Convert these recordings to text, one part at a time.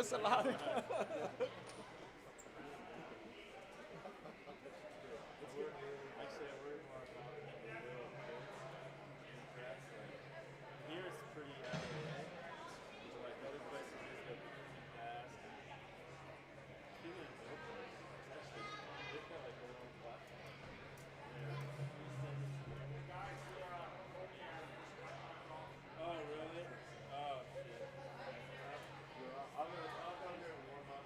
was a lot. Actually, I worry more about the little kids in press. Like, here it's pretty out of the way. So, like, other places just go fast. Even in airports, it's actually, they've got like their own platform. Oh, really? Oh, shit. I'll go here and warm up.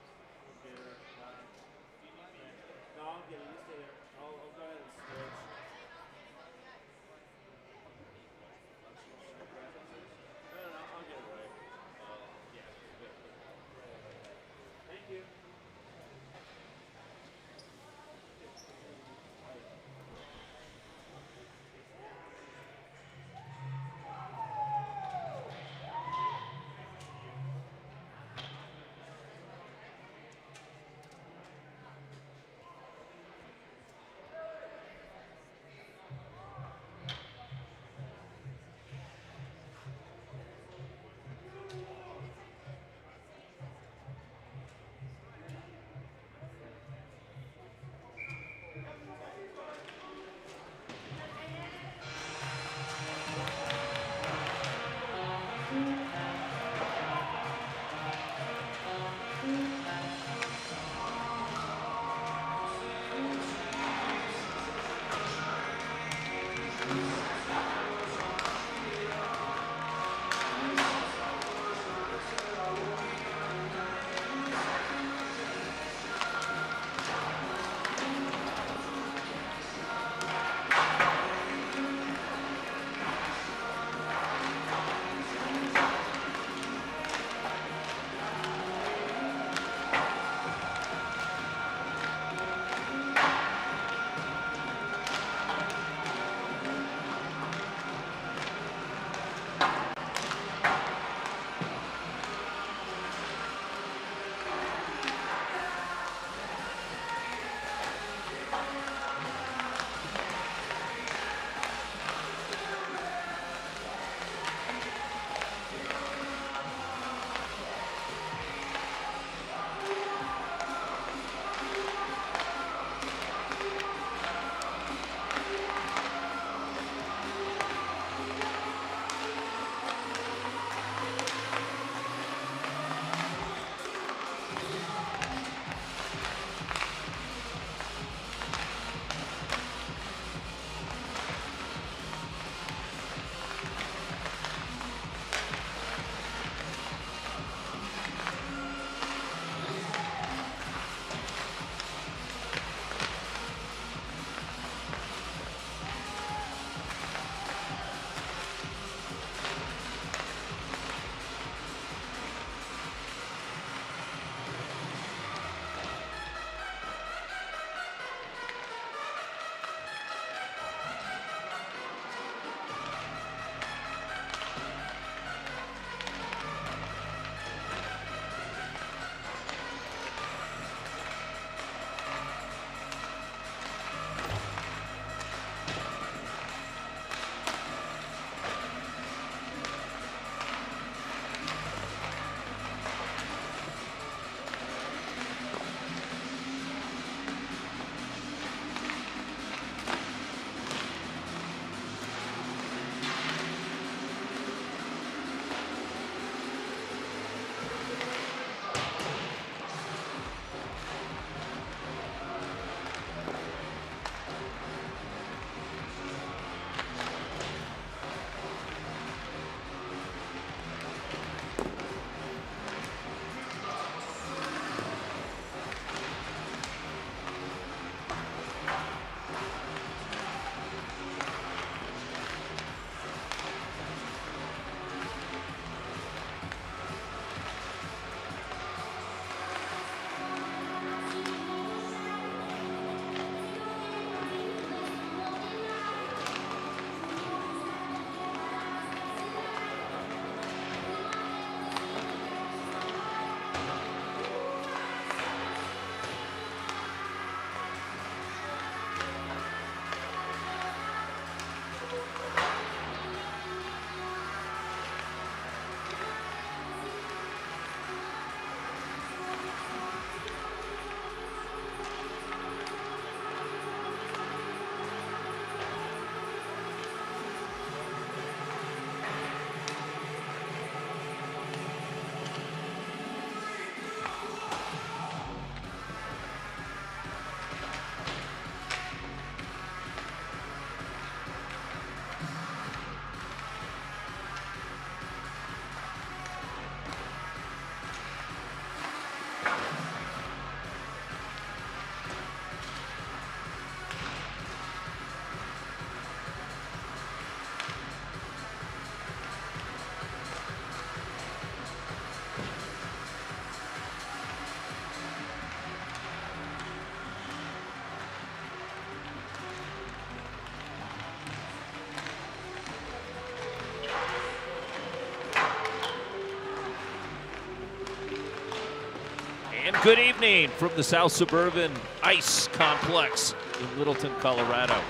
Good evening from the South Suburban Ice Complex in Littleton, Colorado.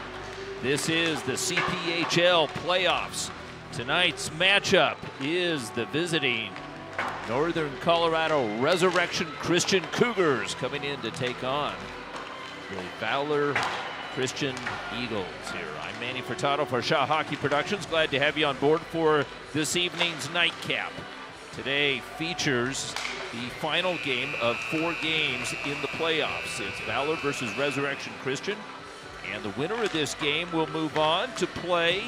This is the CPHL playoffs. Tonight's matchup is the visiting Northern Colorado Resurrection Christian Cougars coming in to take on the Valor Christian Eagles here. I'm Manny Furtado for Shaw Hockey Productions. Glad to have you on board for this evening's nightcap. Today features the final game of 4 games in the playoffs. It's Valor versus Resurrection Christian, and the winner of this game will move on to play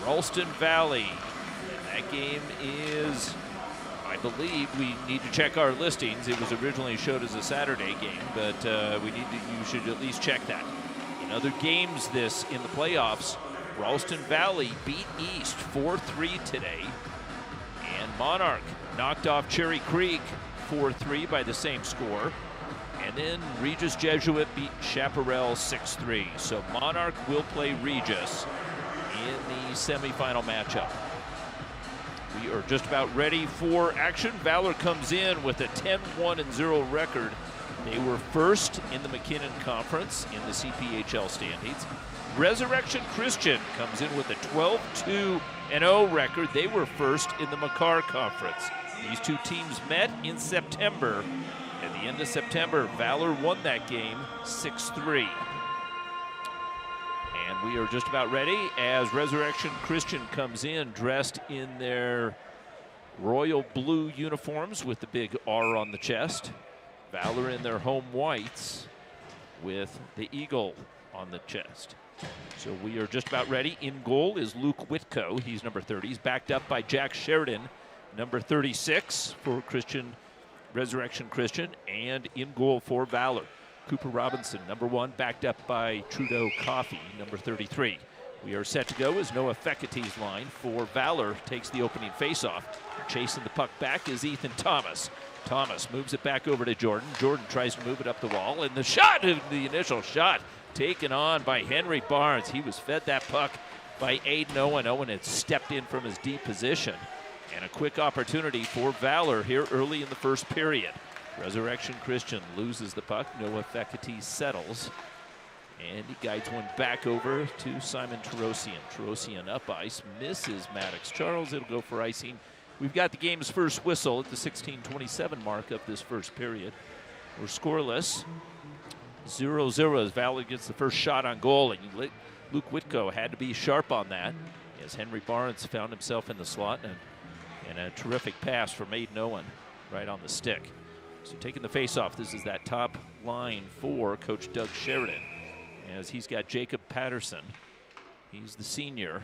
Ralston Valley. And that game is, I believe, we need to check our listings. It was originally showed as a Saturday game, but you should at least check that. In other games in the playoffs, Ralston Valley beat East 4-3 today. And Monarch knocked off Cherry Creek 4-3 by the same score. And then Regis Jesuit beat Chaparral 6-3. So Monarch will play Regis in the semifinal matchup. We are just about ready for action. Valor comes in with a 10-1-0 record. They were first in the McKinnon Conference in the CPHL standings. Resurrection Christian comes in with a 12-2-0 record. They were first in the McCarr Conference. These two teams met in September. At the end of September, Valor won that game 6-3. And we are just about ready as Resurrection Christian comes in dressed in their royal blue uniforms with the big R on the chest. Valor in their home whites with the eagle on the chest. So we are just about ready. In goal is Luke Whitco. He's number 30. He's backed up by Jack Sheridan, number 36 for Resurrection Christian, and in goal for Valor, Cooper Robinson, number 1, backed up by Trudeau Coffey, number 33. We are set to go as Noah Fekete's line for Valor takes the opening faceoff. Chasing the puck back is Ethan Thomas. Thomas moves it back over to Jordan. Jordan tries to move it up the wall, and the initial shot taken on by Henry Barnes. He was fed that puck by Aiden Owen. Owen had stepped in from his deep position. And a quick opportunity for Valor here early in the first period. Resurrection Christian loses the puck. Noah Fekete settles. And he guides one back over to Simon Terosian. Terosian up ice, misses Maddox Charles. It'll go for icing. We've got the game's first whistle at the 16:27 mark of this first period. We're scoreless. 0-0 as Valor gets the first shot on goal. And Luke Whitco had to be sharp on that as Henry Barnes found himself in the slot. And a terrific pass from Aiden Owen right on the stick. So taking the face-off, this is that top line for Coach Doug Sheridan, as he's got Jacob Patterson. He's the senior.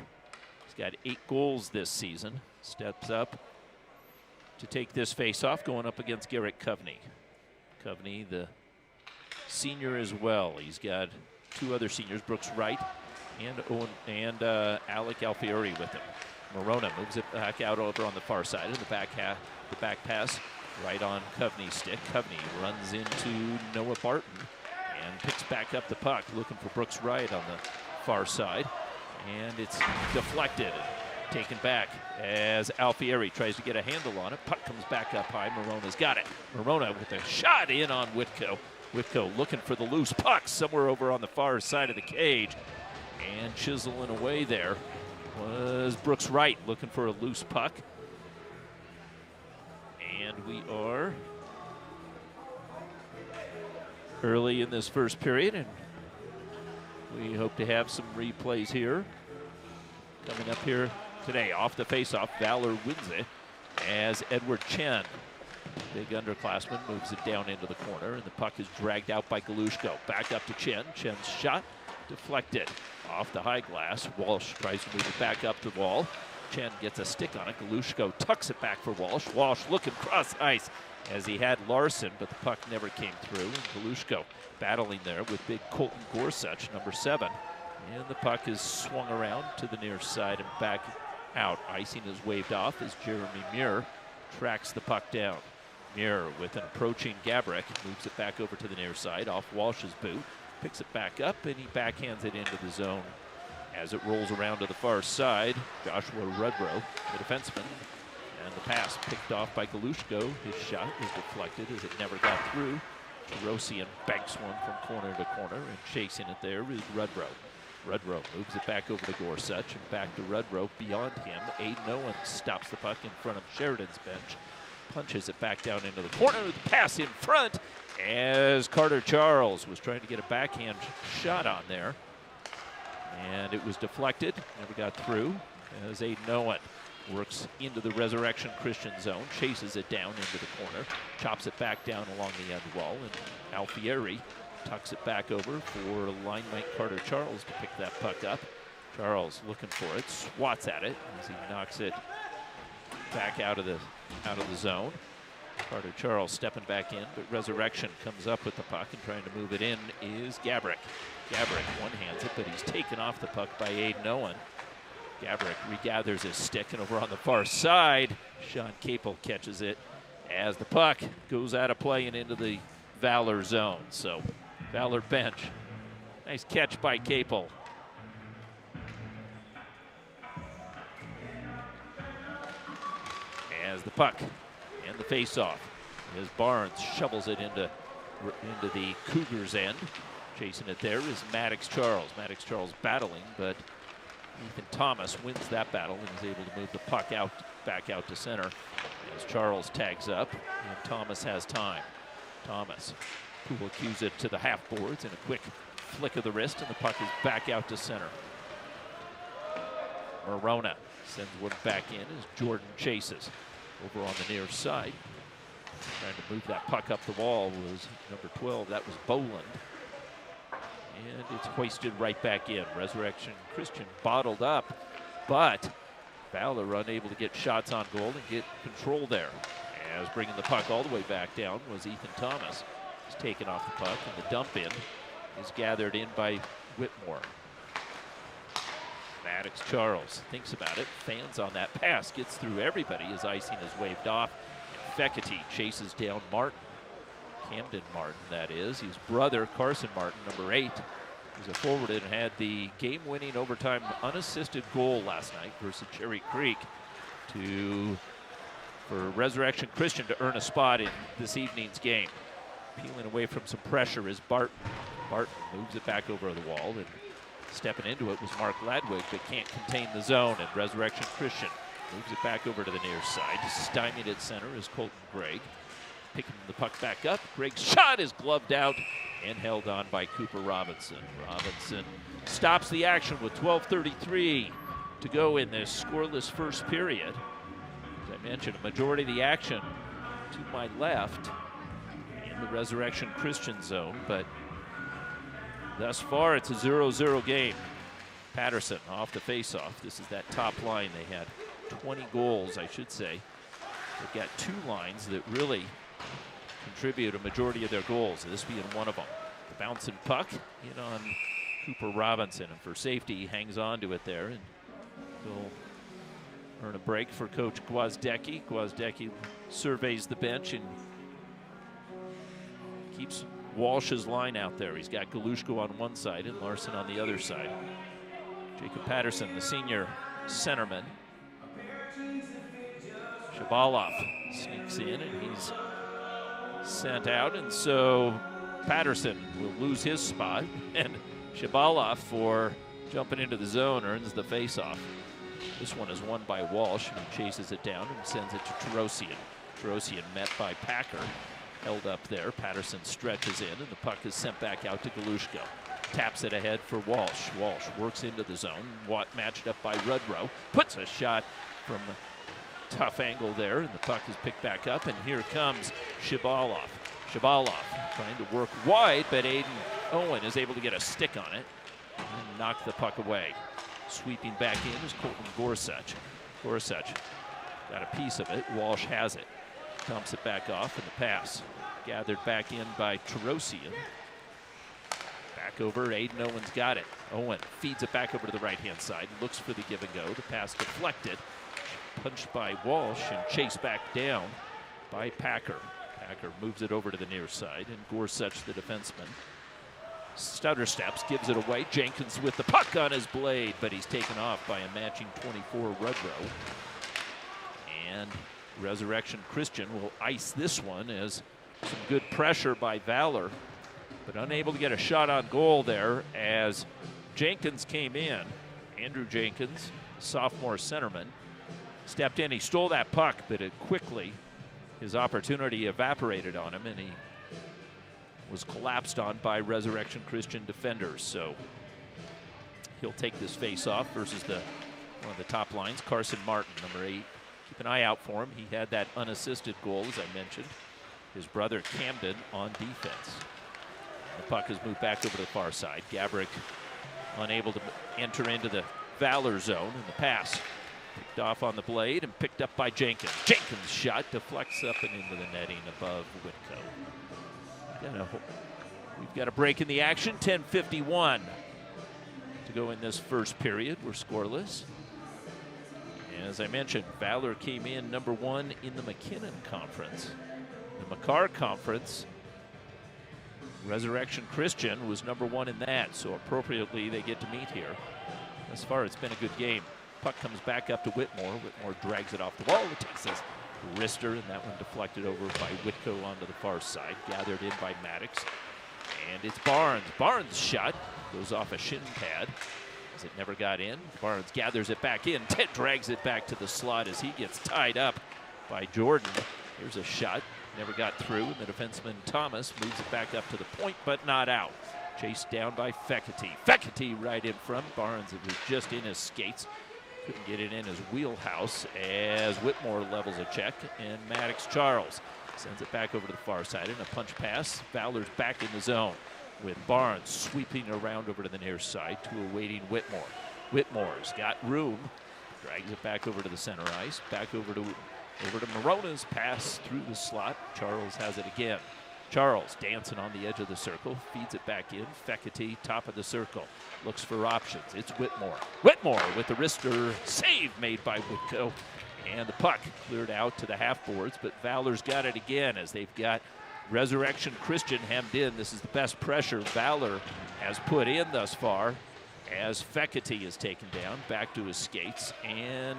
He's got 8 goals this season. Steps up to take this face-off, going up against Garrett Coveney. Coveney, the senior as well. He's got 2 other seniors, Brooks Wright and Alec Alfieri with him. Morona moves it back out over on the far side of the back pass right on Coveney's stick. Coveney runs into Noah Barton and picks back up the puck, looking for Brooks Wright on the far side. And it's deflected and taken back as Alfieri tries to get a handle on it. Puck comes back up high. Morona's got it. Morona with a shot in on Whitco. Whitco looking for the loose puck somewhere over on the far side of the cage. And chiseling away there was Brooks Wright looking for a loose puck. And we are early in this first period, and we hope to have some replays here coming up here today. Off the faceoff, Valor wins it as Edward Chen, big underclassman, moves it down into the corner, and the puck is dragged out by Galushko. Back up to Chen. Chen's shot deflected off the high glass. Walsh tries to move it back up the wall. Chen gets a stick on it. Galushko tucks it back for Walsh. Walsh looking cross ice as he had Larson, but the puck never came through. And Galushko battling there with big Colton Gorsuch, number 7. And the puck is swung around to the near side and back out. Icing is waved off as Jeremy Muir tracks the puck down. Muir with an approaching Gabrick moves it back over to the near side off Walsh's boot. Picks it back up, and he backhands it into the zone. As it rolls around to the far side, Joshua Rudrow, the defenseman, And the pass picked off by Galushko. His shot was deflected as it never got through. Rosian banks one from corner to corner, and chasing it there is Rudrow. Rudrow moves it back over to Gorsuch and back to Rudrow. Beyond him, Aiden Owen stops the puck in front of Sheridan's bench, punches it back down into the corner. The pass in front as Carter Charles was trying to get a backhand shot on there. And it was deflected, never got through, as Aiden Owen works into the Resurrection Christian zone, chases it down into the corner, chops it back down along the end wall, and Alfieri tucks it back over for line mate Carter Charles to pick that puck up. Charles looking for it, swats at it as he knocks it back out of the zone. Carter Charles stepping back in, but Resurrection comes up with the puck and trying to move it in is Gabrick. Gabrick one-hands it, but he's taken off the puck by Aiden Owen. Gabrick regathers his stick, and over on the far side, Sean Capel catches it as the puck goes out of play and into the Valor zone. So, Valor bench. Nice catch by Capel. As the puck and the face-off, as Barnes shovels it into the Cougars' end. Chasing it there is Maddox Charles. Maddox Charles battling, but Ethan Thomas wins that battle and is able to move the puck back out to center as Charles tags up and Thomas has time. Thomas, who will cues it to the half boards in a quick flick of the wrist, and the puck is back out to center. Morona sends one back in as Jordan chases. Over on the near side, trying to move that puck up the wall was number 12. That was Boland. And it's hoisted right back in. Resurrection Christian bottled up, but Valor unable to get shots on goal and get control there. As bringing the puck all the way back down was Ethan Thomas. He's taken off the puck, and the dump in is gathered in by Whitmore. Maddox Charles thinks about it, fans on that pass, gets through everybody as icing is waved off. And Fekete chases down Martin. Camden Martin, that is. His brother, Carson Martin, number 8. He's a forward and had the game-winning overtime unassisted goal last night versus Cherry Creek for Resurrection Christian to earn a spot in this evening's game. Peeling away from some pressure is Barton. Barton moves it back over the wall, and stepping into it was Mark Ladwig, but can't contain the zone, and Resurrection Christian moves it back over to the near side. Stymied at center is Colton Gregg. Picking the puck back up. Gregg's shot is gloved out and held on by Cooper Robinson. Robinson stops the action with 12:33 to go in this scoreless first period. As I mentioned, a majority of the action to my left in the Resurrection Christian zone, but thus far it's a 0-0 game. Patterson off the faceoff. This is that top line. They had 20 goals, I should say. They've got two lines that really contribute a majority of their goals, this being one of them. The bouncing puck in on Cooper Robinson, and for safety, he hangs on to it there, and he'll earn a break for Coach Gwozdecki. Gwozdecki surveys the bench and keeps Walsh's line out there. He's got Galushko on one side and Larson on the other side. Jacob Patterson, the senior centerman. Shabalov sneaks in, and he's sent out, and so Patterson will lose his spot, and Shabalov, for jumping into the zone, earns the faceoff. This one is won by Walsh, who chases it down and sends it to Terosian. Terosian met by Packer, held up there. Patterson stretches in, and the puck is sent back out to Galushko. Taps it ahead for Walsh. Walsh works into the zone. Watt matched up by Rudrow. Puts a shot from a tough angle there, and the puck is picked back up, and here comes Shabalov. Shabalov trying to work wide, but Aiden Owen is able to get a stick on it and knock the puck away. Sweeping back in is Colton Gorsuch. Gorsuch got a piece of it. Walsh has it. Dumps it back off, and the pass gathered back in by Terosian. Back over, Aiden Owen's got it. Owen feeds it back over to the right-hand side, looks for the give and go. The pass deflected, punched by Walsh, and chased back down by Packer. Packer moves it over to the near side, and Gorsuch, the defenseman, stutter steps, gives it away. Jenkins with the puck on his blade, but he's taken off by a matching 24 Rudrow. And Resurrection Christian will ice this one as some good pressure by Valor, but unable to get a shot on goal there as Jenkins came in. Andrew Jenkins, sophomore centerman, stepped in. He stole that puck, but it quickly, his opportunity evaporated on him, and he was collapsed on by Resurrection Christian defenders. So he'll take this face-off versus one of the top lines, Carson Martin, number 8. Keep an eye out for him. He had that unassisted goal, as I mentioned. His brother Camden on defense. The puck has moved back over to the far side. Gabrick unable to enter into the Valor zone, and the pass picked off on the blade and picked up by Jenkins. Jenkins' shot deflects up and into the netting above Whitco. We've got a break in the action. 10:51 to go in this first period. We're scoreless. As I mentioned, Valor came in number 1 in the McKinnon Conference. The McCarr Conference, Resurrection Christian was number 1 in that, so appropriately they get to meet here. Thus far, it's been a good game. Puck comes back up to Whitmore. Whitmore drags it off the wall. It takes his wrister, and that one deflected over by Whitco onto the far side. Gathered in by Maddox. And it's Barnes. Barnes' shot goes off a shin pad as it never got in. Barnes gathers it back in. Ted drags it back to the slot as he gets tied up by Jordan. Here's a shot. Never got through, and the defenseman Thomas moves it back up to the point, but not out. Chased down by Fecity. Fecity right in front. Barnes, it was just in his skates. Couldn't get it in his wheelhouse as Whitmore levels a check, and Maddox Charles sends it back over to the far side in a punch pass. Valor's back in the zone with Barnes sweeping around over to the near side to a waiting Whitmore. Whitmore's got room, drags it back over to the center ice, back over to Morona's pass through the slot. Charles has it again. Charles dancing on the edge of the circle, feeds it back in. Fecity, top of the circle, looks for options. It's Whitmore. Whitmore with the wrister save made by Whitco. And the puck cleared out to the half boards, but Valor's got it again as they've got Resurrection Christian hemmed in. This is the best pressure Valor has put in thus far as Fecity is taken down, back to his skates, and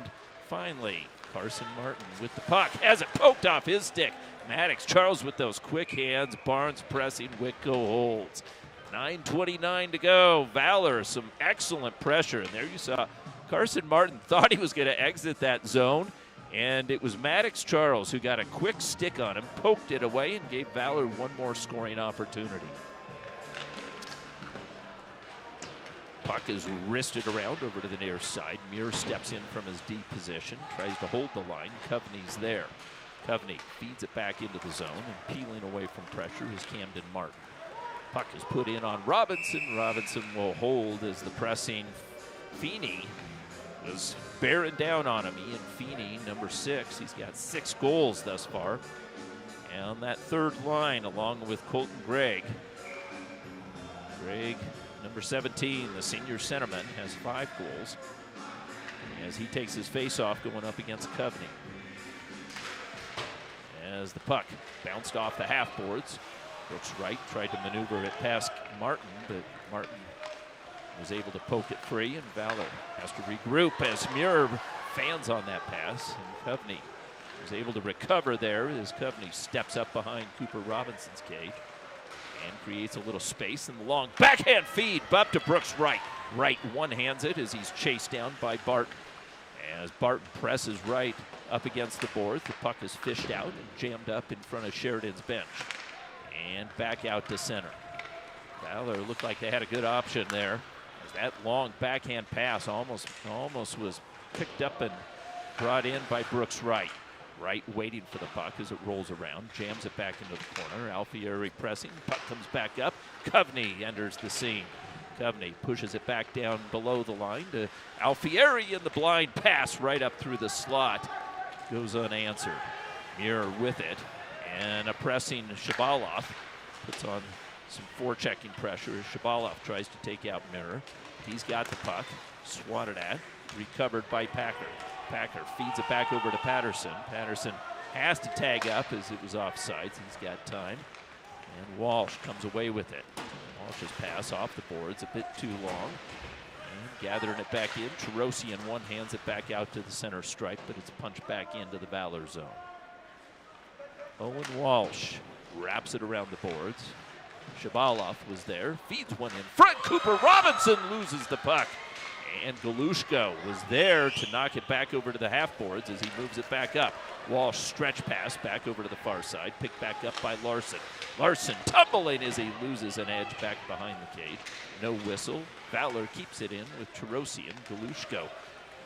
finally Carson Martin with the puck has it poked off his stick. Maddox Charles with those quick hands. Barnes pressing. Whitco holds. 9:29 to go. Valor, some excellent pressure. And there you saw Carson Martin thought he was going to exit that zone. And it was Maddox Charles who got a quick stick on him, poked it away, and gave Valor one more scoring opportunity. Puck is wristed around over to the near side. Muir steps in from his deep position, tries to hold the line. Coveney's there. Coveney feeds it back into the zone, and peeling away from pressure is Camden Martin. Puck is put in on Robinson. Robinson will hold as the pressing Feeney was bearing down on him. Ian Feeney, number 6. He's got 6 goals thus far. And that third line, along with Colton Gregg. Gregg, number 17, the senior centerman, has 5 goals as he takes his face-off going up against Coveney. As the puck bounced off the half boards, Brooks Wright tried to maneuver it past Martin, but Martin was able to poke it free, and Valor has to regroup as Muir fans on that pass, and Coveney was able to recover there as Coveney steps up behind Cooper Robinson's cage and creates a little space, and the long backhand feed up to Brooks Wright. Wright one-hands it as he's chased down by Barton. As Barton presses Wright up against the boards, the puck is fished out and jammed up in front of Sheridan's bench. And back out to center. Valor looked like they had a good option there. As that long backhand pass almost was picked up and brought in by Brooks Wright. Wright waiting for the puck as it rolls around, jams it back into the corner. Alfieri pressing, puck comes back up. Coveney enters the scene. Coveney pushes it back down below the line to Alfieri, in the blind pass right up through the slot. Goes unanswered. Muir with it, and a pressing Shabalov puts on some forechecking pressure as Shabalov tries to take out Muir. He's got the puck, swatted at, recovered by Packer. Packer feeds it back over to Patterson. Patterson has to tag up as it was offsides. He's got time. And Walsh comes away with it. Walsh's pass off the boards a bit too long. And gathering it back in. Tarosian one hands it back out to the center stripe, but it's punched back into the Valor zone. Owen Walsh wraps it around the boards. Shabalov was there, feeds one in front. Cooper Robinson loses the puck. And Galushko was there to knock it back over to the half boards as he moves it back up. Walsh stretch pass back over to the far side, picked back up by Larson. Larson tumbling as he loses an edge back behind the cage. No whistle. Valor keeps it in with Tarosian. Galushko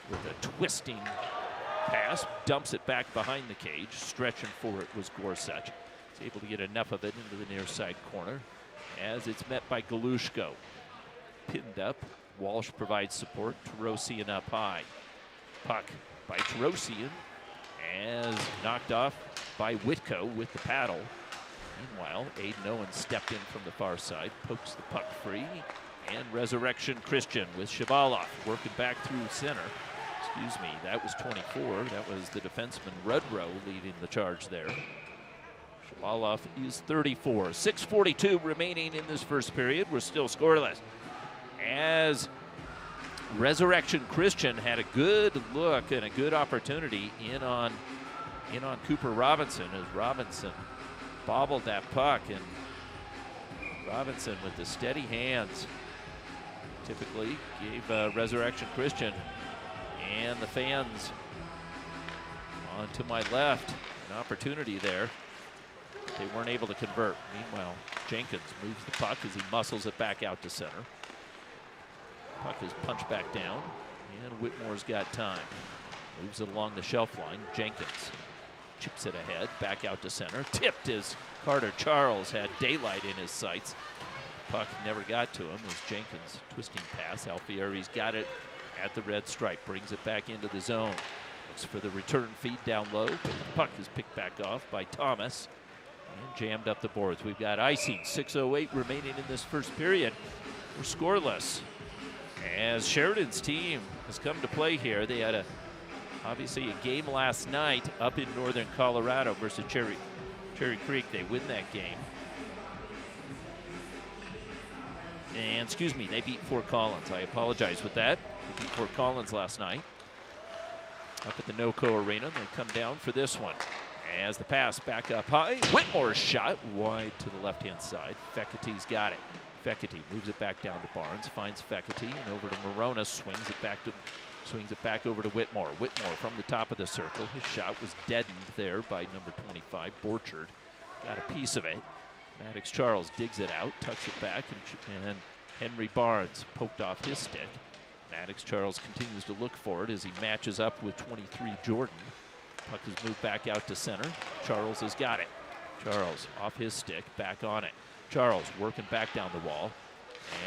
with a twisting pass, dumps it back behind the cage. Stretching for it was Gorsuch. He's able to get enough of it into the near side corner as it's met by Galushko. Pinned up. Walsh provides support. Tarosian up high. Puck by Tarosian as knocked off by Whitko with the paddle. Meanwhile, Aiden Owens stepped in from the far side, pokes the puck free, and Resurrection Christian with Shabalov working back through center. Excuse me, that was 24. That was the defenseman Rudrow leading the charge there. Shabalov is 34. 6:42 remaining in this first period. We're still scoreless. As Resurrection Christian had a good look and a good opportunity in on Cooper Robinson as Robinson bobbled that puck, and Robinson with the steady hands typically gave Resurrection Christian and the fans on to my left an opportunity there. They weren't able to convert. Meanwhile, Jenkins moves the puck as he muscles it back out to center. Puck is punched back down, and Whitmore's got time. Moves it along the shelf line. Jenkins chips it ahead, back out to center. Tipped as Carter Charles had daylight in his sights. Puck never got to him as Jenkins twisting pass. Alfieri's got it at the red stripe, brings it back into the zone. Looks for the return feed down low, but the puck is picked back off by Thomas and jammed up the boards. We've got icing. 6:08 remaining in this first period. We're scoreless. As Sheridan's team has come to play here, they had obviously a game last night up in northern Colorado versus Cherry Creek. They win that game. And excuse me, they beat Fort Collins. I apologize with that. They beat Fort Collins last night up at the NOCO Arena. They come down for this one. As the pass back up high, Whitmore's shot wide to the left-hand side. Fekete's got it. Fekete moves it back down to Barnes, finds Fekete, and over to Morona, swings it back over to Whitmore. Whitmore from the top of the circle. His shot was deadened there by number 25, Borchard. Got a piece of it. Maddox Charles digs it out, tucks it back, and Henry Barnes poked off his stick. Maddox Charles continues to look for it as he matches up with 23, Jordan. Puck is moved back out to center. Charles has got it. Charles off his stick, back on it. Charles working back down the wall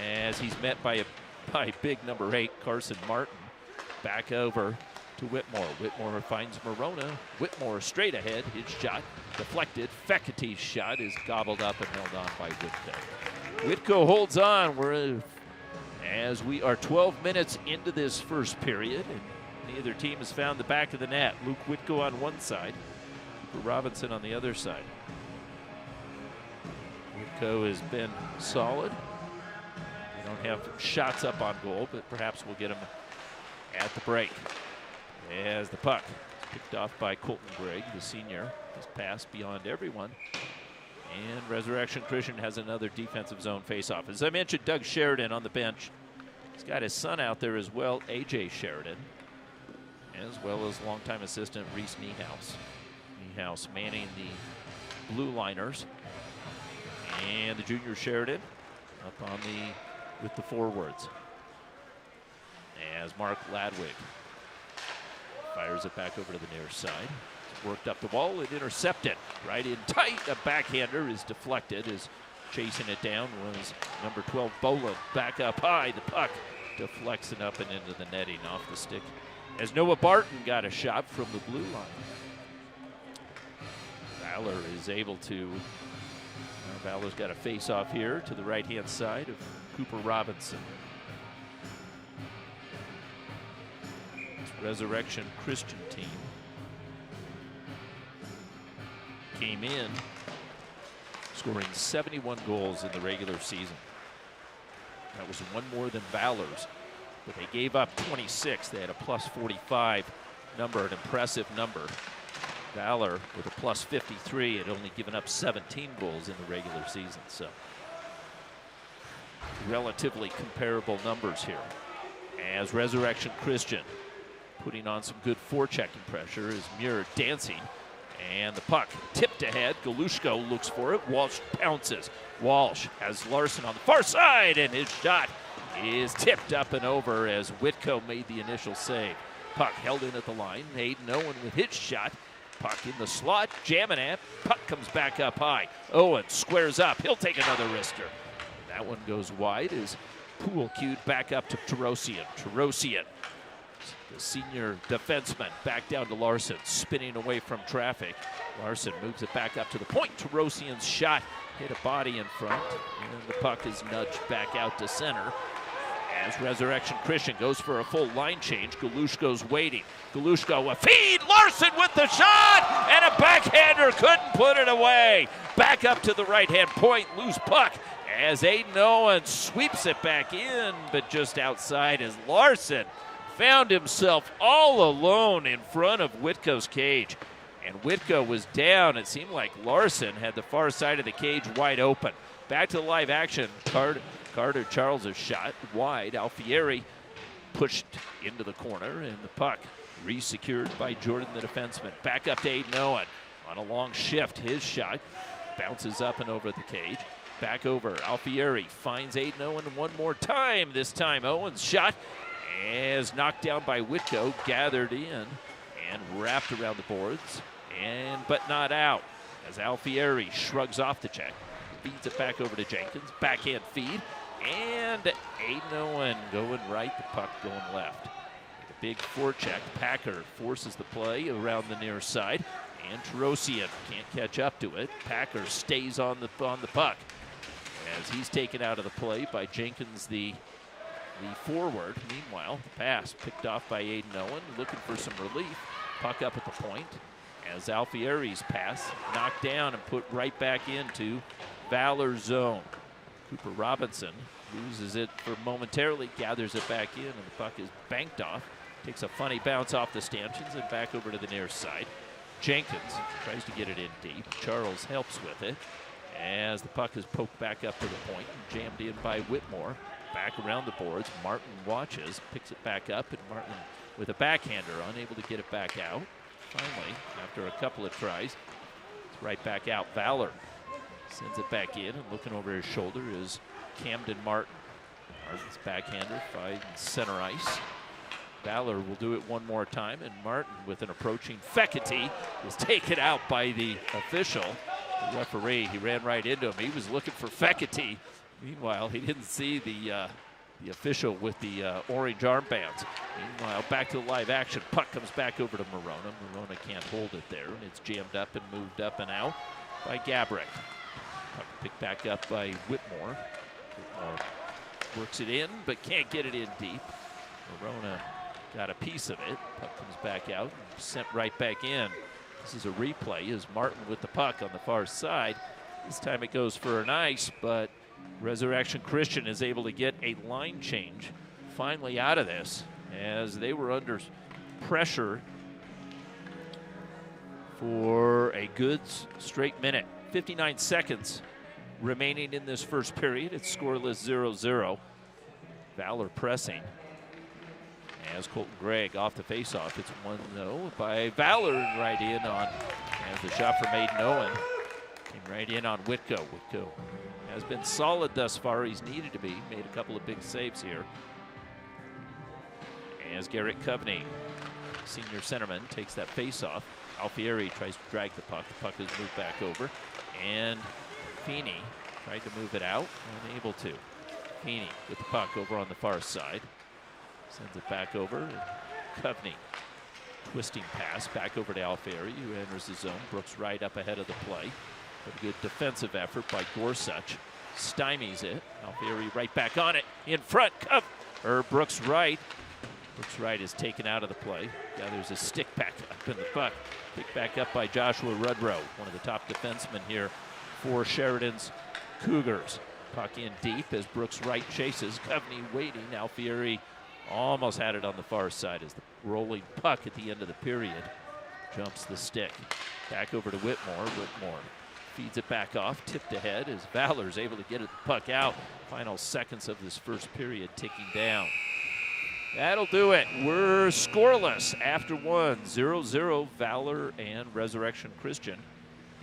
as he's met by big number 8, Carson Martin. Back over to Whitmore. Whitmore finds Morona. Whitmore straight ahead. His shot deflected. Fekete's shot is gobbled up and held on by Whitko. Whitko holds on. As we are 12 minutes into this first period, and neither team has found the back of the net. Luke Whitko on one side, Cooper Robinson on the other side. Whitko has been solid. They don't have shots up on goal, but perhaps we'll get them at the break. As the puck is picked off by Colton Gregg, the senior, has passed beyond everyone. And Resurrection Christian has another defensive zone faceoff. As I mentioned, Doug Sheridan on the bench. He's got his son out there as well, A.J. Sheridan, as well as longtime assistant Reese Niehaus. Niehaus manning the blue liners. And the junior Sheridan up on with the forwards. As Mark Ladwig fires it back over to the near side. Worked up the wall and intercepted. Right in tight. A backhander is deflected as chasing it down was number 12 Boland. Back up high. The puck deflects it up and into the netting off the stick. As Noah Barton got a shot from the blue line. Valor is able to. Valor's got a face-off here to the right-hand side of Cooper Robinson. This Resurrection Christian team came in scoring 71 goals in the regular season. That was one more than Valor's but they gave up 26. They had a plus 45 number, an impressive number. Valor with a plus 53 had only given up 17 goals in the regular season, so relatively comparable numbers here. As Resurrection Christian putting on some good forechecking pressure is Muir dancing, and the puck tipped ahead. Galushko looks for it. Walsh pounces. Walsh has Larson on the far side, and his shot is tipped up and over as Whitco made the initial save. Puck held in at the line. Hayden Owen with his shot. Puck in the slot, jamming at. Puck comes back up high. Owen squares up. He'll take another wrister. That one goes wide as Poole cued back up to Tarosian. Tarosian, the senior defenseman, back down to Larson, spinning away from traffic. Larson moves it back up to the point. Tarosian's shot hit a body in front, and the puck is nudged back out to center. As Resurrection Christian goes for a full line change, Galushko's waiting. Galushko a feed, Larson with the shot, and a backhander couldn't put it away. Back up to the right-hand point, loose puck as Aiden Owen sweeps it back in, but just outside as Larson found himself all alone in front of Whitco's cage. And Whitco was down. It seemed like Larson had the far side of the cage wide open. Back to the live action. Carter Charles' shot wide. Alfieri pushed into the corner, and the puck re-secured by Jordan, the defenseman. Back up to Aiden Owen on a long shift. His shot bounces up and over the cage. Back over. Alfieri finds Aiden Owen one more time. This time Owen's shot is knocked down by Whitco, gathered in and wrapped around the boards, but not out. As Alfieri shrugs off the check, feeds it back over to Jenkins. Backhand feed. And Aiden Owen going right, the puck going left. A big forecheck. Packer forces the play around the near side, and Tarosian can't catch up to it. Packer stays on the puck as he's taken out of the play by Jenkins, the forward. Meanwhile, the pass picked off by Aiden Owen, looking for some relief. Puck up at the point as Alfieri's pass knocked down and put right back into Valor zone. Cooper Robinson loses it for momentarily, gathers it back in, and the puck is banked off. Takes a funny bounce off the stanchions and back over to the near side. Jenkins tries to get it in deep. Charles helps with it as the puck is poked back up to the point and jammed in by Whitmore. Back around the boards. Martin watches, picks it back up, and Martin with a backhander, unable to get it back out. Finally, after a couple of tries, it's right back out. Valor sends it back in, and looking over his shoulder is Camden Martin. Martin's backhander finds center ice. Valor will do it one more time, and Martin with an approaching Fecity is taken out by the official. The referee, he ran right into him. He was looking for Fecity. Meanwhile, he didn't see the official with the orange armbands. Meanwhile, back to the live action. Puck comes back over to Morona. Morona can't hold it there, and it's jammed up and moved up and out by Gabrick. Puck picked back up by Whitmore. Whitmore works it in, but can't get it in deep. Morona got a piece of it. Puck comes back out and sent right back in. This is a replay as Martin with the puck on the far side. This time it goes for an ice, but Resurrection Christian is able to get a line change finally out of this as they were under pressure for a good straight minute. 59 seconds remaining in this first period. It's scoreless 0-0. Valor pressing as Colton Gregg off the faceoff. It's 1-0 by Valor right in on, and the shot from Aiden Owen came right in on Whitco. Whitco has been solid thus far. He's needed to be. Made a couple of big saves here. As Garrett Coveney, senior centerman, takes that faceoff. Alfieri tries to drag the puck. The puck is moved back over. And Feeney tried to move it out, unable to. Feeney with the puck over on the far side. Sends it back over. And Coveney, twisting pass back over to Alfieri, who enters the zone. Brooks right up ahead of the play. A good defensive effort by Gorsuch. Stymies it. Alfieri right back on it. In front. Brooks Wright. Brooks Wright is taken out of the play. Gathers a stick back up in the puck. Picked back up by Joshua Rudrow, one of the top defensemen here for Sheridan's Cougars. Puck in deep as Brooks Wright chases. Coveney waiting. Alfieri Almost had it on the far side as the rolling puck at the end of the period jumps the stick. Back over to Whitmore. Whitmore feeds it back off, tipped ahead as Valor's able to get the puck out. Final seconds of this first period ticking down. That'll do it. We're scoreless after one. 0-0 Valor and Resurrection Christian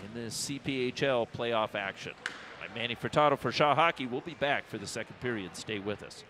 in this CPHL playoff action. I'm Manny Furtado for Shaw Hockey. We'll be back for the second period. Stay with us.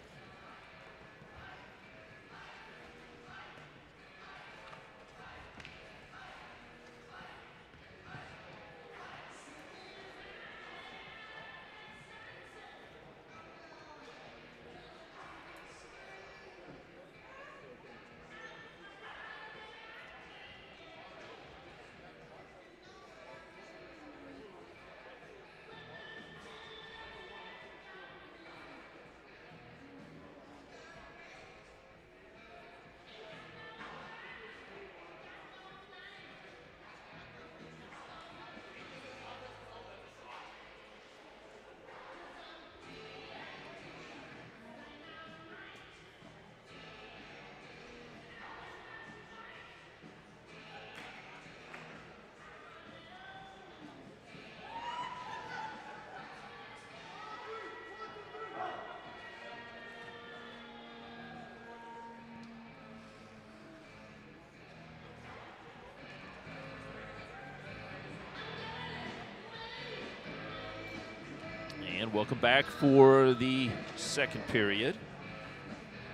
And welcome back for the second period.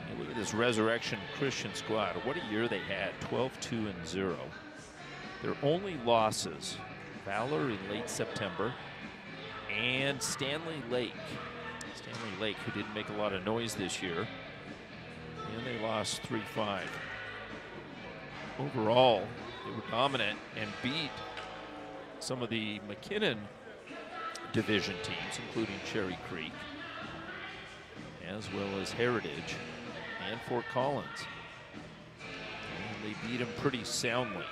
And look at this Resurrection Christian squad. What a year they had, 12-2-0. Their only losses, Valor in late September and Stanley Lake. Stanley Lake, who didn't make a lot of noise this year. And they lost 3-5. Overall, they were dominant and beat some of the McKinnon division teams, including Cherry Creek, as well as Heritage and Fort Collins. And they beat them pretty soundly.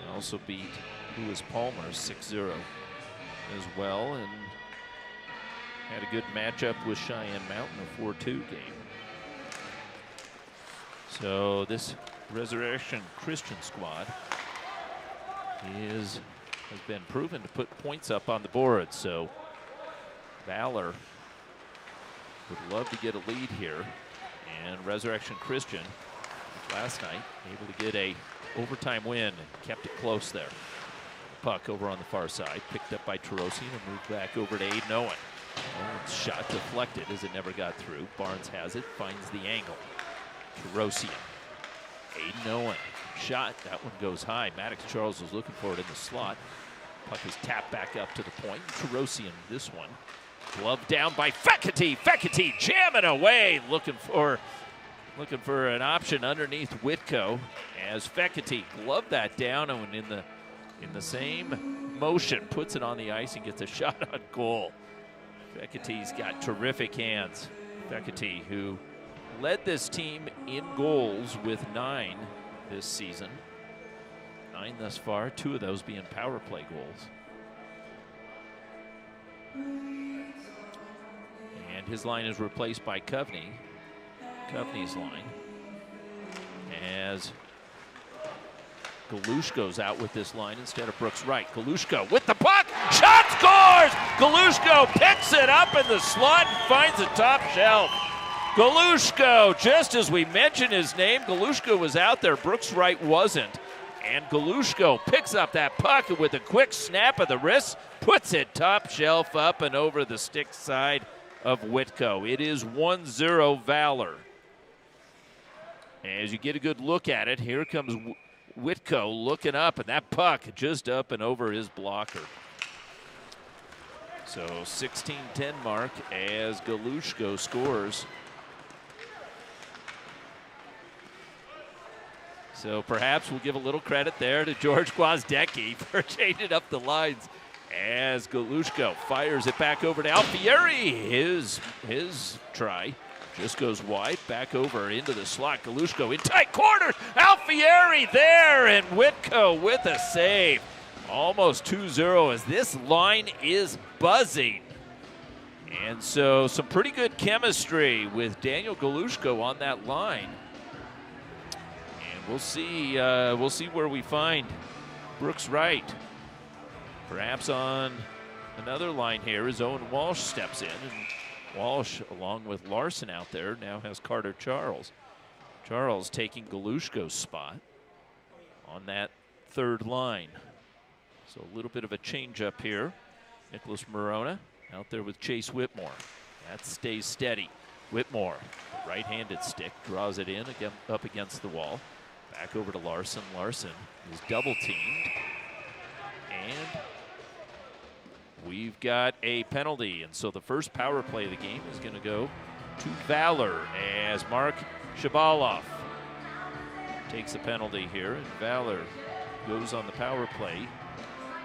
They also beat Lewis Palmer 6-0 as well, and had a good matchup with Cheyenne Mountain, a 4-2 game. So this Resurrection Christian squad has been proven to put points up on the board. So Valor would love to get a lead here. And Resurrection Christian last night able to get a overtime win and kept it close there. Puck over on the far side, picked up by Tarosian and moved back over to Aiden Owen. Owen's shot deflected as it never got through. Barnes has it, finds the angle. Tarosian. Aiden Owen. Shot, that one goes high. Maddox Charles was looking for it in the slot. Puck is tapped back up to the point. Tarosian this one. Glove down by Fekete. Fekete jamming away, looking for an option underneath Whitco as Fekete gloved that down and in the same motion puts it on the ice and gets a shot on goal. Fekete's got terrific hands. Fekete, who led this team in goals with 9 this season. 9 thus far, 2 of those being power play goals. And his line is replaced by Coveney. Coveney's line. As Galushko's out with this line instead of Brooks Wright. Galushko with the puck, shot scores! Galushko picks it up in the slot and finds the top shelf. Galushko, just as we mentioned his name, Galushko was out there, Brooks Wright wasn't. And Galushko picks up that puck with a quick snap of the wrist, puts it top shelf up and over the stick side of Whitco. It is 1-0 Valor. As you get a good look at it, here comes Whitco looking up, and that puck just up and over his blocker. So 16-10 mark as Galushko scores. So perhaps we'll give a little credit there to George Gwozdecki for changing up the lines as Galushko fires it back over to Alfieri. His try just goes wide, back over into the slot. Galushko in tight quarters. Alfieri there, and Whitco with a save. Almost 2-0 as this line is buzzing. And so some pretty good chemistry with Daniel Galushko on that line. And we'll see where we find Brooks Wright. Perhaps on another line here as Owen Walsh steps in. And Walsh, along with Larson out there, now has Carter Charles. Charles taking Galushko's spot on that third line. So a little bit of a change up here. Nicholas Morona out there with Chase Whitmore. That stays steady. Whitmore, right-handed stick, draws it in again, up against the wall. Back over to Larson. Larson is double-teamed. And we've got a penalty. And so the first power play of the game is going to go to Valor as Mark Shabaloff takes a penalty here. And Valor goes on the power play.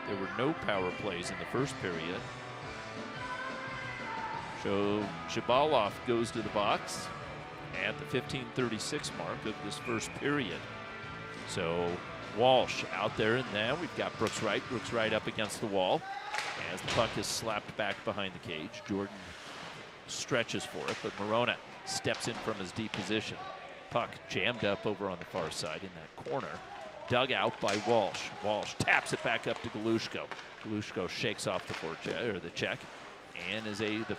There were no power plays in the first period. So Shabaloff goes to the box at the 15:36 mark of this first period. So Walsh out there, and now we've got Brooks Wright. Brooks Wright up against the wall as the puck is slapped back behind the cage. Jordan stretches for it, but Morona steps in from his deep position. Puck jammed up over on the far side in that corner. Dug out by Walsh. Walsh taps it back up to Galushko. Galushko shakes off the check. And as the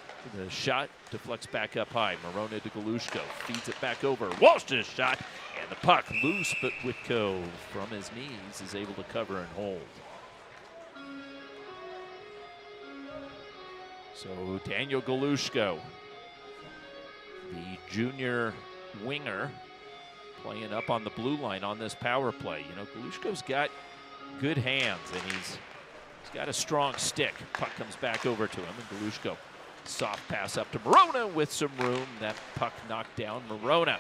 shot deflects back up high. Morona to Galushko. Feeds it back over. Walsh's shot. And the puck loose, but Whitko from his knees is able to cover and hold. So Daniel Galushko, the junior winger, playing up on the blue line on this power play. You know, Galushko's got good hands, and he's got a strong stick. Puck comes back over to him, and Galushko, soft pass up to Morona with some room. That puck knocked down. Morona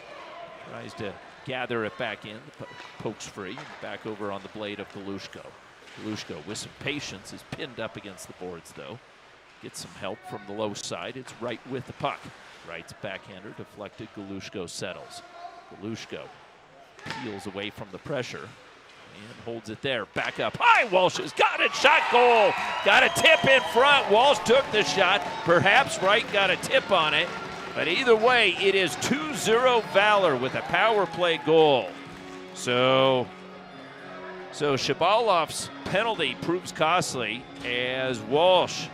tries to gather it back in. The puck pokes free, and back over on the blade of Galushko. Galushko, with some patience, is pinned up against the boards, though. Gets some help from the low side. It's Wright with the puck. Wright's backhander deflected. Galushko settles. Galushko peels away from the pressure and holds it there. Back up high. Walsh has got it. Shot goal. Got a tip in front. Walsh took the shot. Perhaps Wright got a tip on it. But either way, it is 2-0 Valor with a power play goal. So Shabaloff's penalty proves costly as Walsh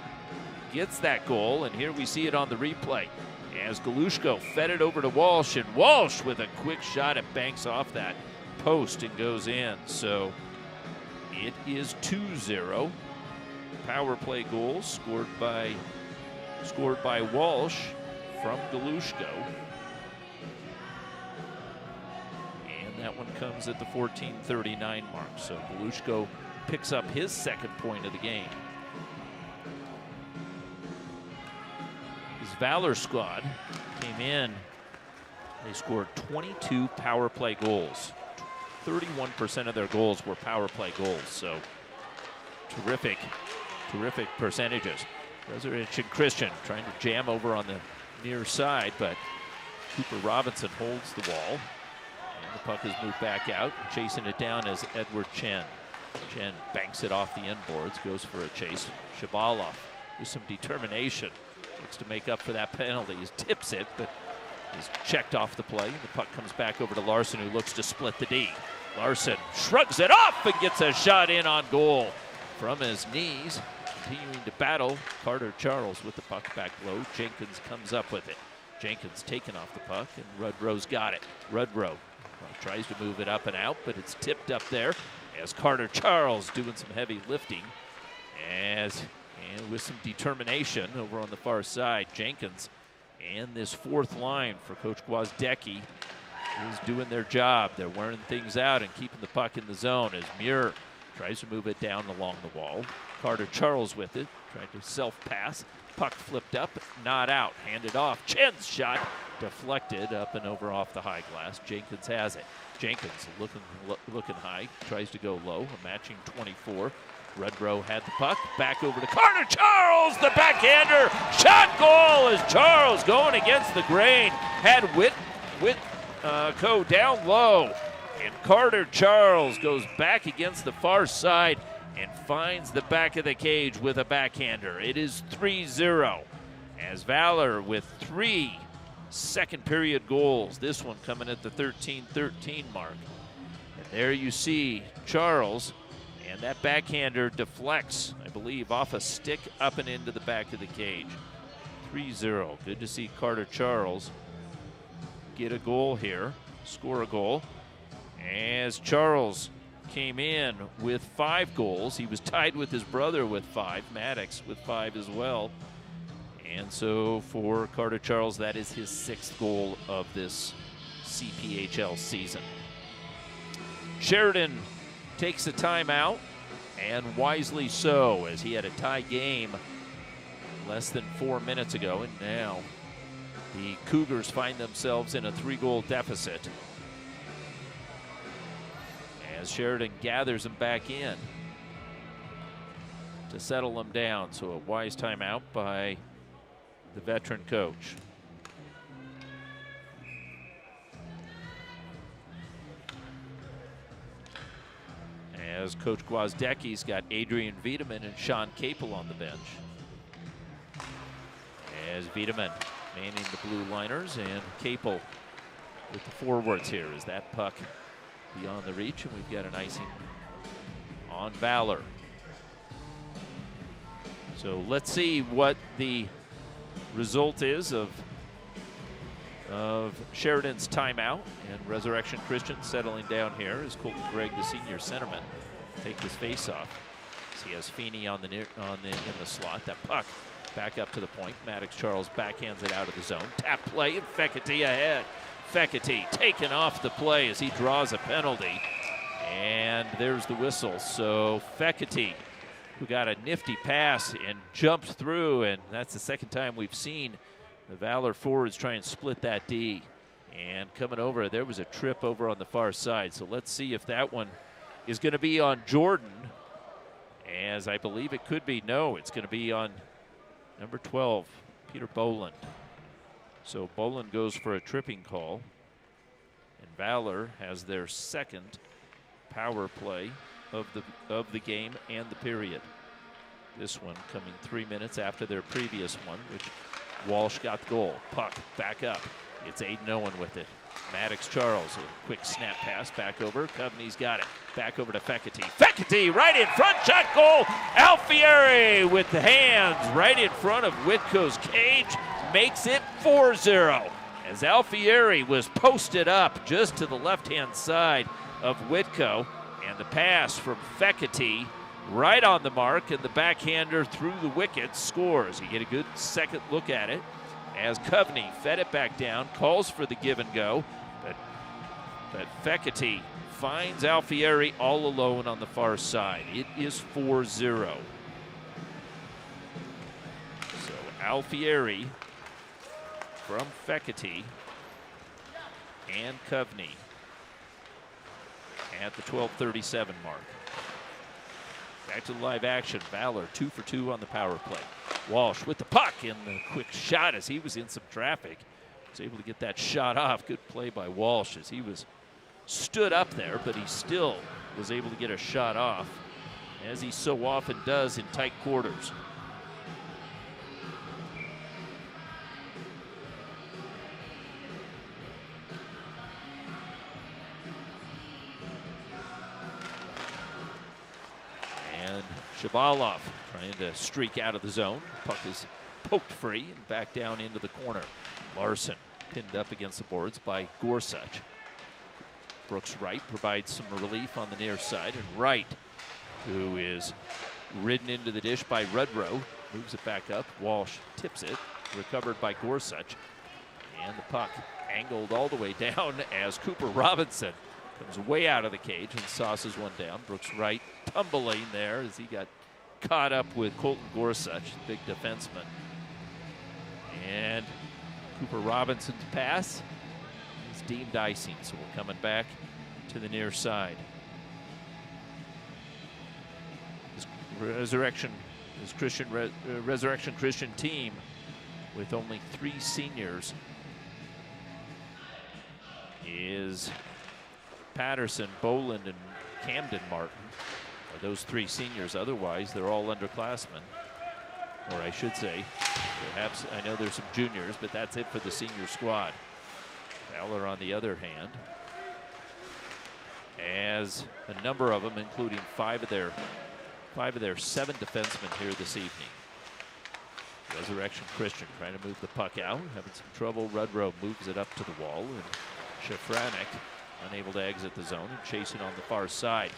gets that goal. And here we see it on the replay as Galushko fed it over to Walsh, and Walsh with a quick shot, it banks off that post and goes in. So it is 2-0. Power play goal scored by Walsh from Galushko. And that one comes at the 14:39 mark. So Galushko picks up his second point of the game. His Valor squad came in. They scored 22 power play goals. 31% of their goals were power play goals. So terrific percentages. Resurrection Christian trying to jam over on the near side, but Cooper Robinson holds the wall. And the puck is moved back out. Chasing it down is Edward Chen. Chen banks it off the end boards, goes for a chase. Shabaloff with some determination. Looks to make up for that penalty. He tips it, but he's checked off the play. The puck comes back over to Larson, who looks to split the D. Larson shrugs it off and gets a shot in on goal from his knees. Continuing to battle, Carter Charles with the puck back low. Jenkins comes up with it. Jenkins taken off the puck, and Rudrow's got it. Rudrow tries to move it up and out, but it's tipped up there as Carter Charles doing some heavy lifting. And with some determination over on the far side, Jenkins and this fourth line for Coach Gwozdecki is doing their job. They're wearing things out and keeping the puck in the zone as Muir tries to move it down along the wall. Carter Charles with it, trying to self-pass. Puck flipped up, not out, handed off. Chen's shot deflected up and over off the high glass. Jenkins has it. Jenkins looking high, tries to go low, a matching 24. Rudrow had the puck, back over to Carter Charles, the backhander, shot goal as Charles going against the grain, had Whitco down low, and Carter Charles goes back against the far side and finds the back of the cage with a backhander. It is 3-0 as Valor with 3 second period goals. This one coming at the 13-13 mark. And there you see Charles, and that backhander deflects, I believe, off a stick up and into the back of the cage. 3-0. Good to see Carter Charles get a goal here, score a goal. As Charles came in with 5 goals, he was tied with his brother with 5, Maddox with 5 as well. And so for Carter Charles, that is his 6th goal of this CPHL season. Sheridan takes a timeout, and wisely so, as he had a tie game less than 4 minutes ago, and now the Cougars find themselves in a 3-goal deficit as Sheridan gathers them back in to settle them down. So a wise timeout by the veteran coach. As Coach Gwozdecki's got Adrian Wiedemann and Sean Capel on the bench. As Wiedemann manning the blue liners, and Capel with the forwards here. Is that puck beyond the reach, and we've got an icing on Valor. So let's see what the result is of Sheridan's timeout, and Resurrection Christian settling down here as Colton Gregg, the senior centerman, take this face-off. So he has Feeney in the slot. That puck back up to the point. Maddox Charles backhands it out of the zone. Tap play, and Fekete ahead. Fekete taken off the play as he draws a penalty, and there's the whistle. So Fekete, who got a nifty pass and jumped through, and that's the second time we've seen the Valor forwards try and split that D. And coming over, there was a trip over on the far side. So let's see if that one is going to be on Jordan, as I believe it could be. No, it's going to be on number 12, Peter Boland. So Boland goes for a tripping call, and Valor has their 2nd power play of the game and the period. This one coming 3 minutes after their previous one, which Walsh got the goal. Puck back up. It's Aiden Owen with it. Maddox Charles, a quick snap pass back over. Coveney's got it. Back over to Fekete. Fekete right in front, shot goal. Alfieri with the hands right in front of Whitco's cage. Makes it 4-0 as Alfieri was posted up just to the left-hand side of Whitco, and the pass from Fekete right on the mark, and the backhander through the wicket scores. You get a good second look at it as Coveney fed it back down, calls for the give and go, but Fekete finds Alfieri all alone on the far side. It is 4-0. So Alfieri from Fekete and Coveney at the 12:37 mark. Back to the live action. Valor 2 for 2 on the power play. Walsh with the puck and the quick shot as he was in some traffic. Was able to get that shot off. Good play by Walsh as he was stood up there, but he still was able to get a shot off, as he so often does in tight quarters. And Shabalov trying to streak out of the zone. Puck is poked free and back down into the corner. Larson pinned up against the boards by Gorsuch. Brooks Wright provides some relief on the near side, and Wright, who is ridden into the dish by Rudrow, moves it back up. Walsh tips it, recovered by Gorsuch, and the puck angled all the way down as Cooper Robinson comes way out of the cage and sauces one down. Brooks Wright tumbling there as he got caught up with Colton Gorsuch, big defenseman. And Cooper Robinson's pass is deemed icing, so we're coming back to the near side. This Resurrection Christian team with only 3 seniors is Patterson, Boland, and Camden Martin are those 3 seniors. Otherwise, they're all underclassmen. or I should say, perhaps, I know there's some juniors, but that's it for the senior squad. Valor, on the other hand, as a number of them, including five of their 7 defensemen here this evening. Resurrection Christian trying to move the puck out, having some trouble. Rudrow moves it up to the wall, and Shafranek unable to exit the zone and chasing on the far side.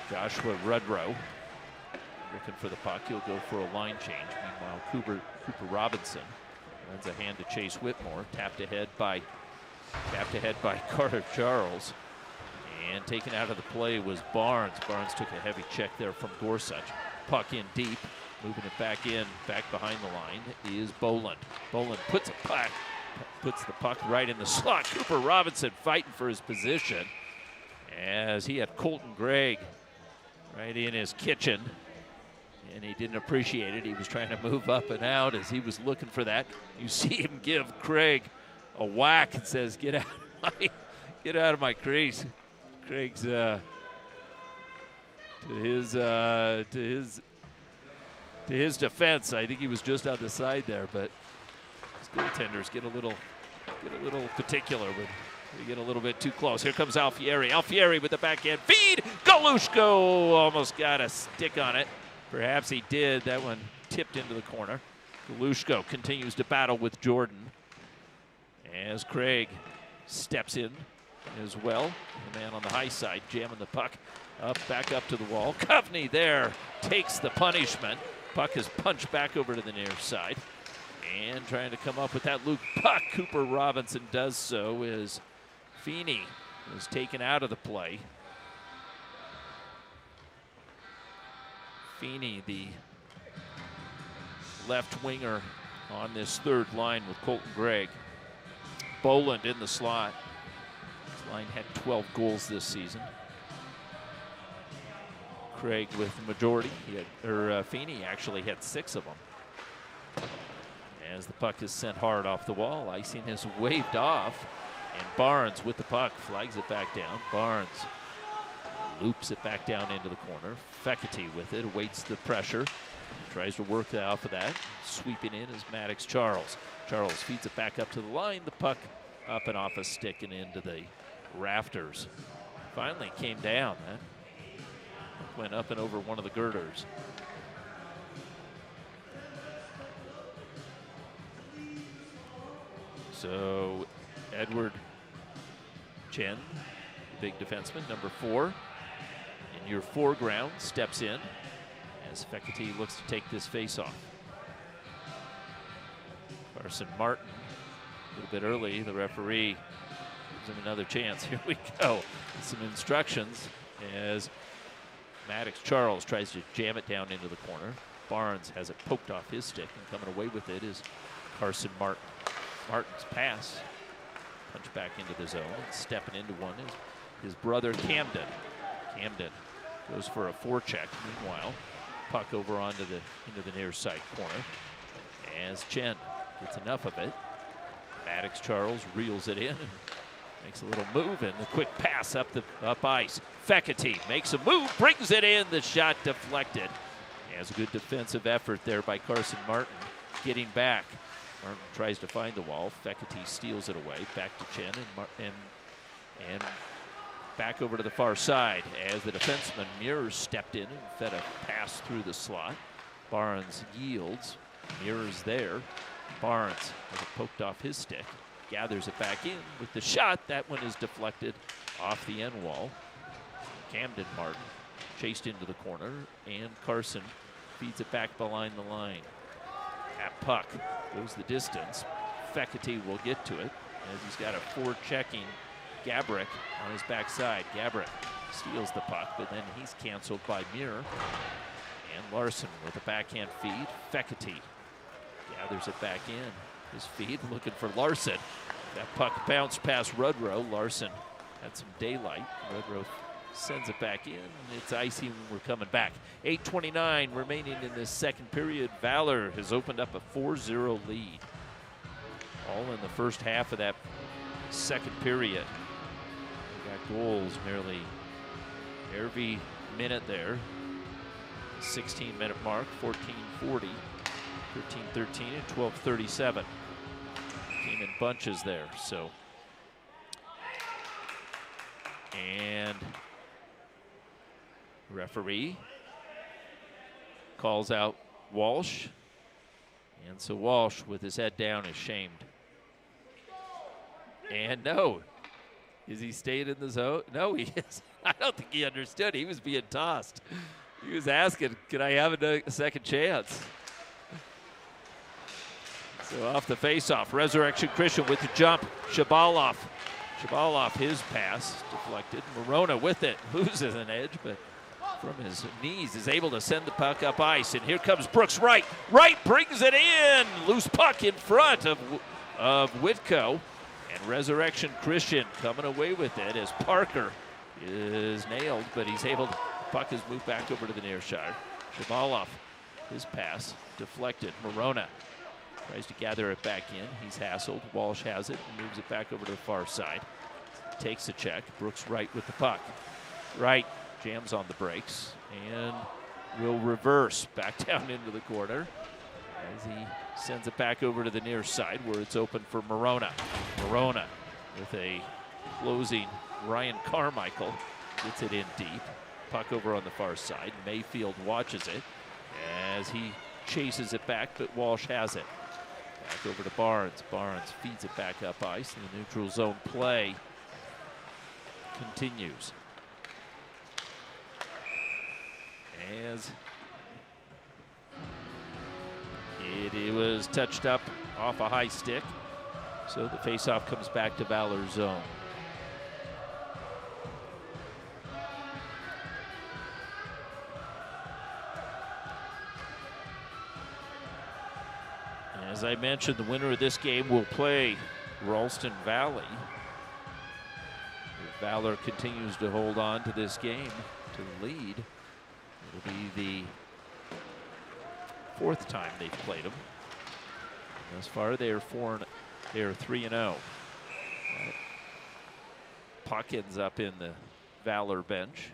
Joshua Rudrow looking for the puck. He'll go for a line change. Meanwhile, Cooper Robinson lends a hand to Chase Whitmore. Tapped ahead by Carter Charles. And taken out of the play was Barnes. Barnes took a heavy check there from Gorsuch. Puck in deep. Moving it back in, back behind the line is Boland. Boland puts the puck right in the slot. Cooper Robinson fighting for his position as he had Colton Gregg right in his kitchen, and he didn't appreciate it. He was trying to move up and out as he was looking for that. You see him give Craig a whack and says, "Get out of my crease." Craig's to his defense, I think he was just on the side there, but his goaltenders get a little particular when they get a little bit too close. Here comes Alfieri. Alfieri with the backhand feed. Galushko almost got a stick on it. Perhaps he did. That one tipped into the corner. Galushko continues to battle with Jordan as Craig steps in as well. The man on the high side jamming the puck back up to the wall. Kovney there takes the punishment. Puck is punched back over to the near side. And trying to come up with that loop puck. Cooper Robinson does so as Feeney is taken out of the play. Feeney, the left winger on this third line with Colton Gregg. Boland in the slot. This line had 12 goals this season. Craig with the majority. Feeney actually had 6 of them. As the puck is sent hard off the wall, icing is waved off, and Barnes with the puck flags it back down. Barnes loops it back down into the corner. Fekete with it, awaits the pressure, tries to work off of that. Sweeping in is Maddox Charles. Charles feeds it back up to the line. The puck up and off a stick and into the rafters. Finally came down. That went up and over one of the girders. So Edward Chen, the big defenseman, number 4, in your foreground, steps in as Fekete looks to take this face-off. Carson Martin, a little bit early, the referee gives him another chance. Here we go. Some instructions as Maddox Charles tries to jam it down into the corner. Barnes has it poked off his stick, and coming away with it is Carson Martin. Martin's pass, punch back into the zone, and stepping into one is his brother Camden. Camden goes for a forecheck. Meanwhile, puck over into the near side corner as Chen gets enough of it. Maddox Charles reels it in and makes a little move, and a quick pass up ice. Fekete makes a move, brings it in. The shot deflected. He has a good defensive effort there by Carson Martin, getting back. Martin tries to find the wall. Fekete steals it away. Back to Chen and back over to the far side as the defenseman Mirrors stepped in and fed a pass through the slot. Barnes yields. Mirrors there. Barnes has it poked off his stick. Gathers it back in with the shot. That one is deflected off the end wall. Camden Martin chased into the corner, and Carson feeds it back behind the line. That puck goes the distance. Fekete will get to it as he's got a forechecking Gabrick on his backside. Gabrick steals the puck, but then he's canceled by Muir. And Larson with a backhand feed. Fekete gathers it back in. His feed looking for Larson. That puck bounced past Rudrow. Larson had some daylight. Rudrow sends it back in. It's icy when we're coming back. 8:29 remaining in this second period. Valor has opened up a 4-0 lead. All in the first half of that second period. We got goals nearly every minute there. 16-minute mark, 14:40. 13-13 and 12-37. Came in bunches there, so. And referee calls out Walsh. And so Walsh, with his head down, is shamed. And no, is he staying in the zone? No, he is. I don't think he understood. He was being tossed. He was asking, can I have a second chance? So off the faceoff, Resurrection Christian with the jump. Shabalov, his pass deflected. Morona with it, loses an edge, but from his knees is able to send the puck up ice. And here comes Brooks Wright. Wright brings it in. Loose puck in front of Whitco. And Resurrection Christian coming away with it as Parker is nailed, but he's able to, puck is moved back over to the near side. Shabalov, his pass deflected. Morona tries to gather it back in. He's hassled. Walsh has it and moves it back over to the far side. Takes the check. Brooks Wright with the puck. Wright jams on the brakes and will reverse back down into the corner as he sends it back over to the near side where it's open for Morona. Morona with a closing Ryan Carmichael gets it in deep. Puck over on the far side. Mayfield watches it as he chases it back, but Walsh has it. Back over to Barnes. Barnes feeds it back up ice, and the neutral zone play continues. As it was touched up off a high stick, so the faceoff comes back to Valor zone. As I mentioned, the winner of this game will play Ralston Valley. If Valor continues to hold on to this game to the lead, it'll be the fourth time they've played them. And thus far, they are 3-0. Puck ends up in the Valor bench.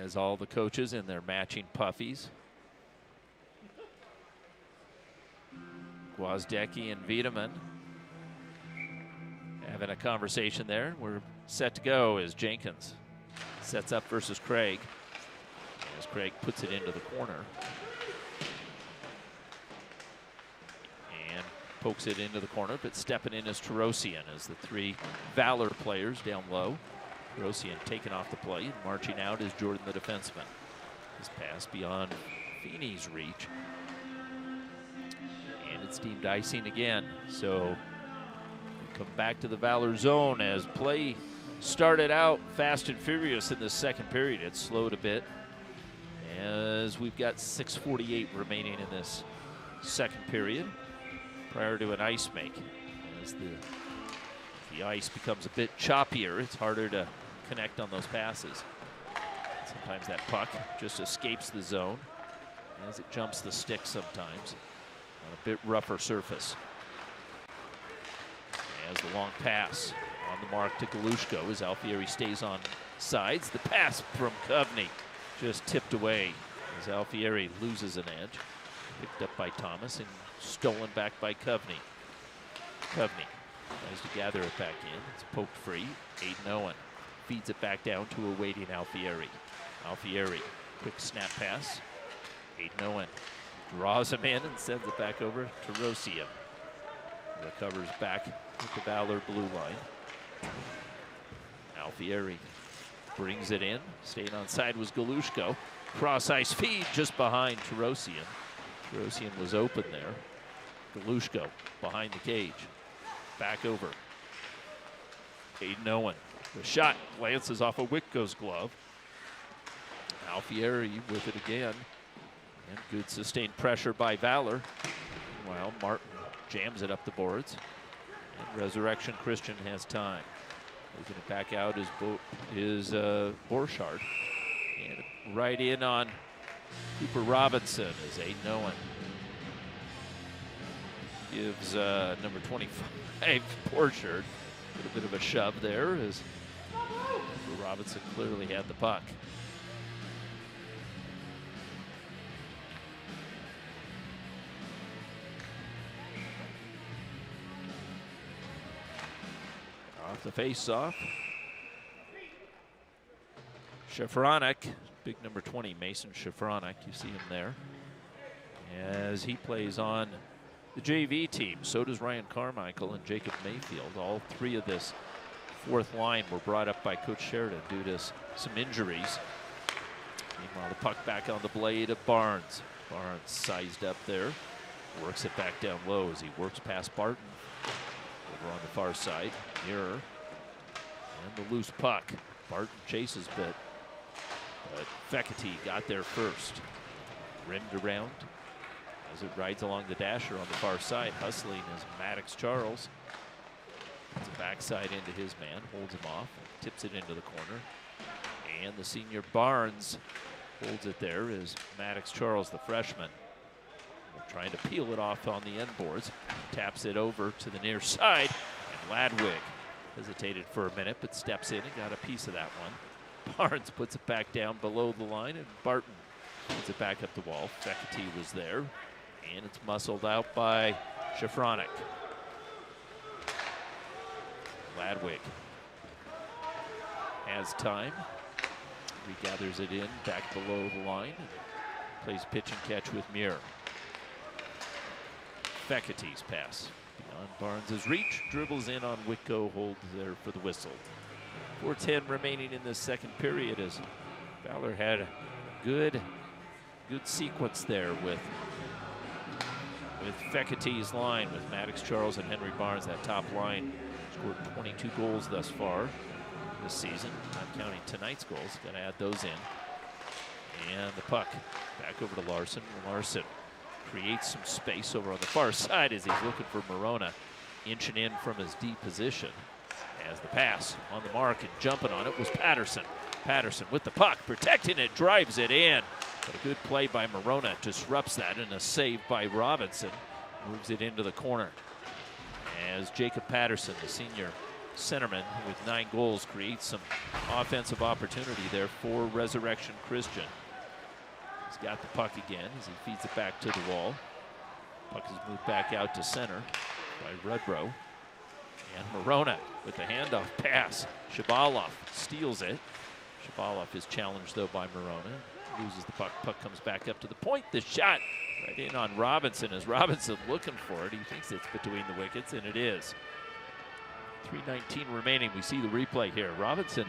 As all the coaches in their matching puffies. Gwozdecki and Wiedemann having a conversation there. We're set to go as Jenkins sets up versus Craig. As Craig puts it into the corner. And pokes it into the corner, but stepping in is Terosian as the three Valor players down low. Terosian taken off the play, and marching out is Jordan the defenseman. His pass beyond Feeney's reach. And it's deemed icing again. So we come back to the Valor zone as play started out fast and furious in the second period. It slowed a bit as we've got 6:48 remaining in this second period prior to an ice make. As the ice becomes a bit choppier, it's harder to connect on those passes. Sometimes that puck just escapes the zone as it jumps the stick sometimes on a bit rougher surface. As the long pass on the mark to Galushko as Alfieri stays on sides. The pass from Kovney just tipped away as Alfieri loses an edge. Picked up by Thomas and stolen back by Kovney. Kovney tries to gather it back in. It's poked free. Aiden Owen feeds it back down to a waiting Alfieri. Alfieri, quick snap pass. Aiden Owen draws him in and sends it back over to Rosium. Recovers back with the Valor blue line. Alfieri brings it in. Staying on side was Galushko. Cross ice feed just behind Terosian. Terosian was open there. Galushko behind the cage. Back over. Aiden Owen. The shot glances off of Whitco's glove. Alfieri with it again. And good sustained pressure by Valor. While Martin jams it up the boards. And Resurrection Christian has time. Moving it back out is Borchardt. And right in on Cooper Robinson is Aiden Owen. Gives number 25 Borchardt a little bit of a shove there as Cooper Robinson clearly had the puck. Off the face-off. Shafronik, big number 20, Mason Shafronik, you see him there. As he plays on the JV team, so does Ryan Carmichael and Jacob Mayfield. All three of this fourth line were brought up by Coach Sheridan due to some injuries. Meanwhile, the puck back on the blade of Barnes. Barnes sized up there, works it back down low as he works past Barton. Over on the far side, Mirror, and the loose puck. Barton chases but Fekete got there first. Rimmed around as it rides along the dasher on the far side. Hustling is Maddox Charles. It's a backside into his man, holds him off, tips it into the corner. And the senior Barnes holds it there as Maddox Charles, the freshman, trying to peel it off on the end boards. Taps it over to the near side, and Ladwig hesitated for a minute, but steps in and got a piece of that one. Barnes puts it back down below the line, and Barton puts it back up the wall. Fekete was there, and it's muscled out by Shafronik. Ladwig has time. Regathers it in back below the line and plays pitch and catch with Muir. Fekete's pass beyond Barnes's reach, dribbles in on Whitco, holds there for the whistle. 4:10 remaining in this second period as Valor had a good sequence there with Fekete's line, with Maddox Charles and Henry Barnes. That top line scored 22 goals thus far this season, not counting tonight's goals. Got to add those in. And the puck back over to Larson. Larson creates some space over on the far side as he's looking for Morona, inching in from his deep position. As the pass on the mark and jumping on it was Patterson. Patterson with the puck, protecting it, drives it in. But a good play by Morona disrupts that, and a save by Robinson moves it into the corner. As Jacob Patterson, the senior centerman with 9 goals, creates some offensive opportunity there for Resurrection Christian. He's got the puck again as he feeds it back to the wall. Puck is moved back out to center by Rudbro. And Morona with the handoff pass. Shabalov steals it. Shabalov is challenged though by Morona. Loses the puck. Puck comes back up to the point. The shot right in on Robinson. As Robinson looking for it, he thinks it's between the wickets, and it is. 3:19 remaining. We see the replay here. Robinson,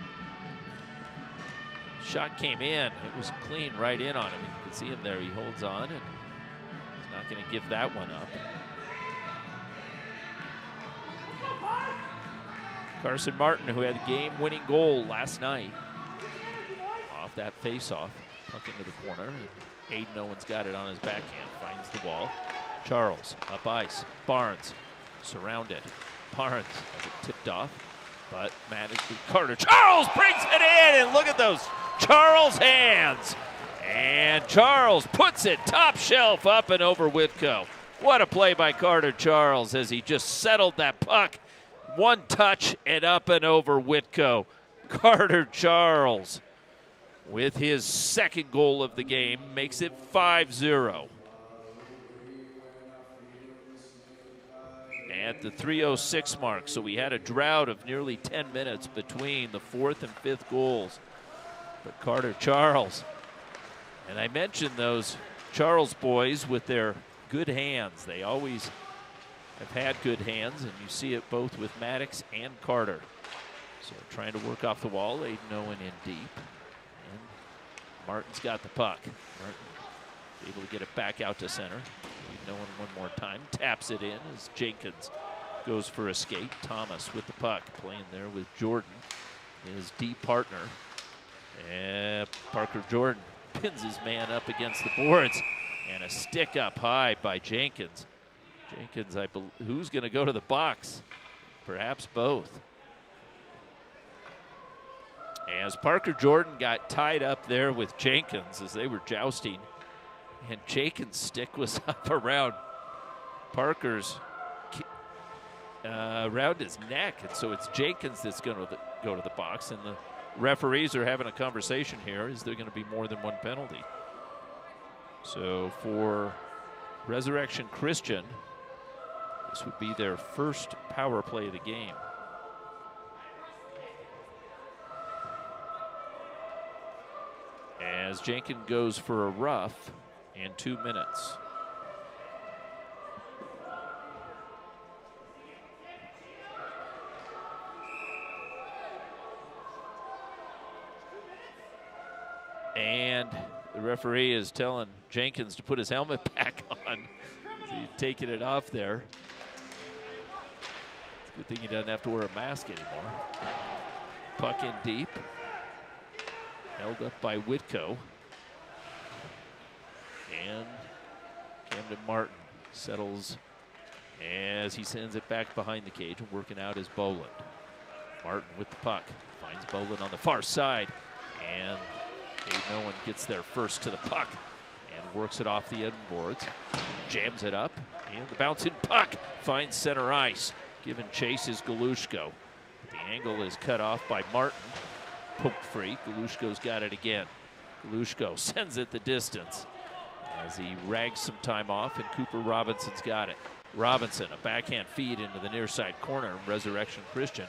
shot came in. It was clean right in on him. You can see him there. He holds on, and he's not going to give that one up. Carson Martin, who had the game-winning goal last night, off that face-off, puck into the corner. And Aiden Owens got it on his backhand, finds the wall. Charles up ice. Barnes surrounded. Barnes has it tipped off, but Carter Charles brings it in, and look at those Charles hands. And Charles puts it top shelf up and over Whitco. What a play by Carter Charles as he just settled that puck. One touch and up and over Whitco. Carter Charles, with his second goal of the game, makes it 5-0. At the 3:06 mark, so we had a drought of nearly 10 minutes between the fourth and fifth goals. But Carter Charles, and I mentioned those Charles boys with their good hands. They always have had good hands, and you see it both with Maddox and Carter. So trying to work off the wall, Aiden Owen in deep. And Martin's got the puck. Martin able to get it back out to center. Aiden Owen one more time, taps it in as Jenkins goes for a skate. Thomas with the puck, playing there with Jordan, his deep partner. And Parker Jordan pins his man up against the boards, and a stick up high by Jenkins. Jenkins, who's going to go to the box? Perhaps both. As Parker Jordan got tied up there with Jenkins as they were jousting, and Jenkins' stick was up around Parker's, around his neck, and so it's Jenkins that's going to go to the box, and the referees are having a conversation here. Is there going to be more than one penalty? So for Resurrection Christian, this would be their first power play of the game. as Jenkins goes for a rough and 2 minutes. And the referee is telling Jenkins to put his helmet back on. So he's taking it off there. It's a good thing he doesn't have to wear a mask anymore. Puck in deep. Held up by Whitco. And Camden Martin settles as he sends it back behind the cage, and working out is Boland. Martin with the puck. Finds Boland on the far side. And Dave Nolan gets there first to the puck and works it off the end boards. Jams it up, and the bouncing puck finds center ice. Giving chase is Galushko. The angle is cut off by Martin. Poke free. Galushko's got it again. Galushko sends it the distance as he rags some time off, and Cooper Robinson's got it. Robinson, a backhand feed into the near side corner. Resurrection Christian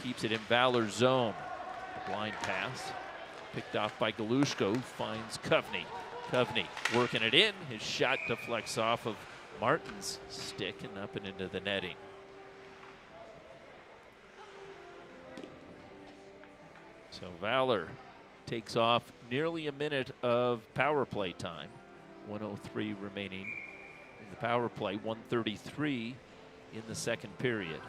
keeps it in Valor's zone. The blind pass picked off by Galushko, finds Kovney. Kovney working it in. His shot deflects off of Martin's stick and up and into the netting. So Valor takes off nearly a minute of power play time. 1:03 remaining in the power play, 1:33 in the second period.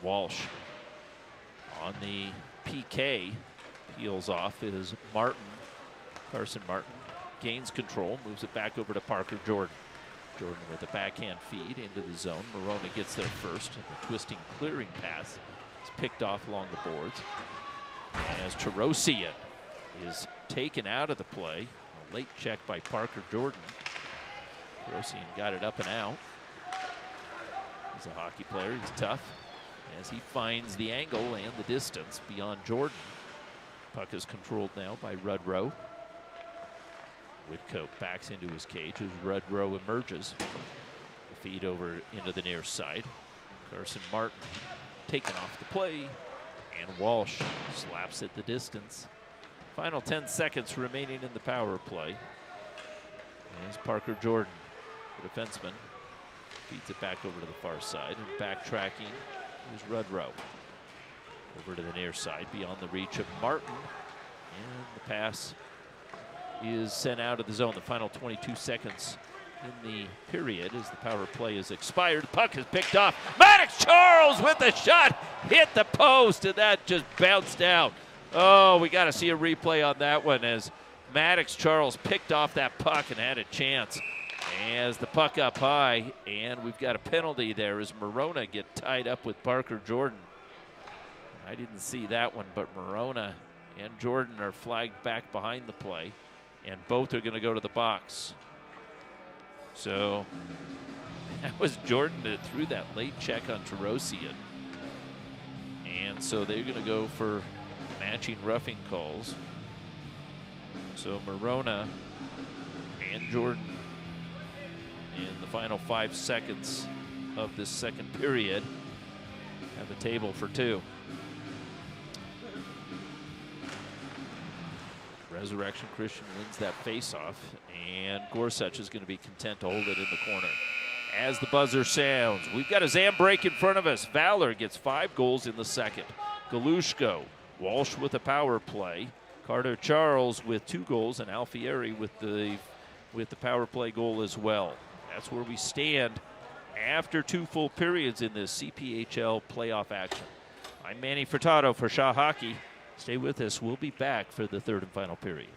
Walsh on the PK, peels off is Martin. Carson Martin gains control, moves it back over to Parker Jordan. Jordan with a backhand feed into the zone. Morona gets there first. The twisting clearing pass is picked off along the boards. As Tarosian is taken out of the play. A late check by Parker Jordan. Tarosian got it up and out. He's a hockey player, he's tough. As he finds the angle and the distance beyond Jordan. Puck is controlled now by Rudrow. Whitco backs into his cage as Rudrow emerges. The feed over into the near side. Carson Martin taken off the play, and Walsh slaps at the distance. Final 10 seconds remaining in the power play. As Parker Jordan, the defenseman, feeds it back over to the far side, and backtracking is Rudrow. Over to the near side, beyond the reach of Martin. And the pass is sent out of the zone. The final 22 seconds in the period as the power play is expired. The puck is picked off. Maddox Charles with the shot. Hit the post, and that just bounced out. Oh, we got to see a replay on that one as Maddox Charles picked off that puck and had a chance. As the puck up high, and we've got a penalty there as Morona get tied up with Parker Jordan. I didn't see that one, but Morona and Jordan are flagged back behind the play, and both are going to go to the box. So that was Jordan that threw that late check on Tarosian. And so they're going to go for matching roughing calls. So Morona and Jordan in the final 5 seconds of this second period have a table for two. Resurrection Christian wins that faceoff, and Gorsuch is going to be content to hold it in the corner. As the buzzer sounds, we've got a Zam break in front of us. Valor gets 5 goals in the second. Galushko, Walsh with a power play, Carter Charles with 2 goals, and Alfieri with the power play goal as well. That's where we stand after 2 full periods in this CPHL playoff action. I'm Manny Furtado for Shaw Hockey. Stay with us. We'll be back for the third and final period.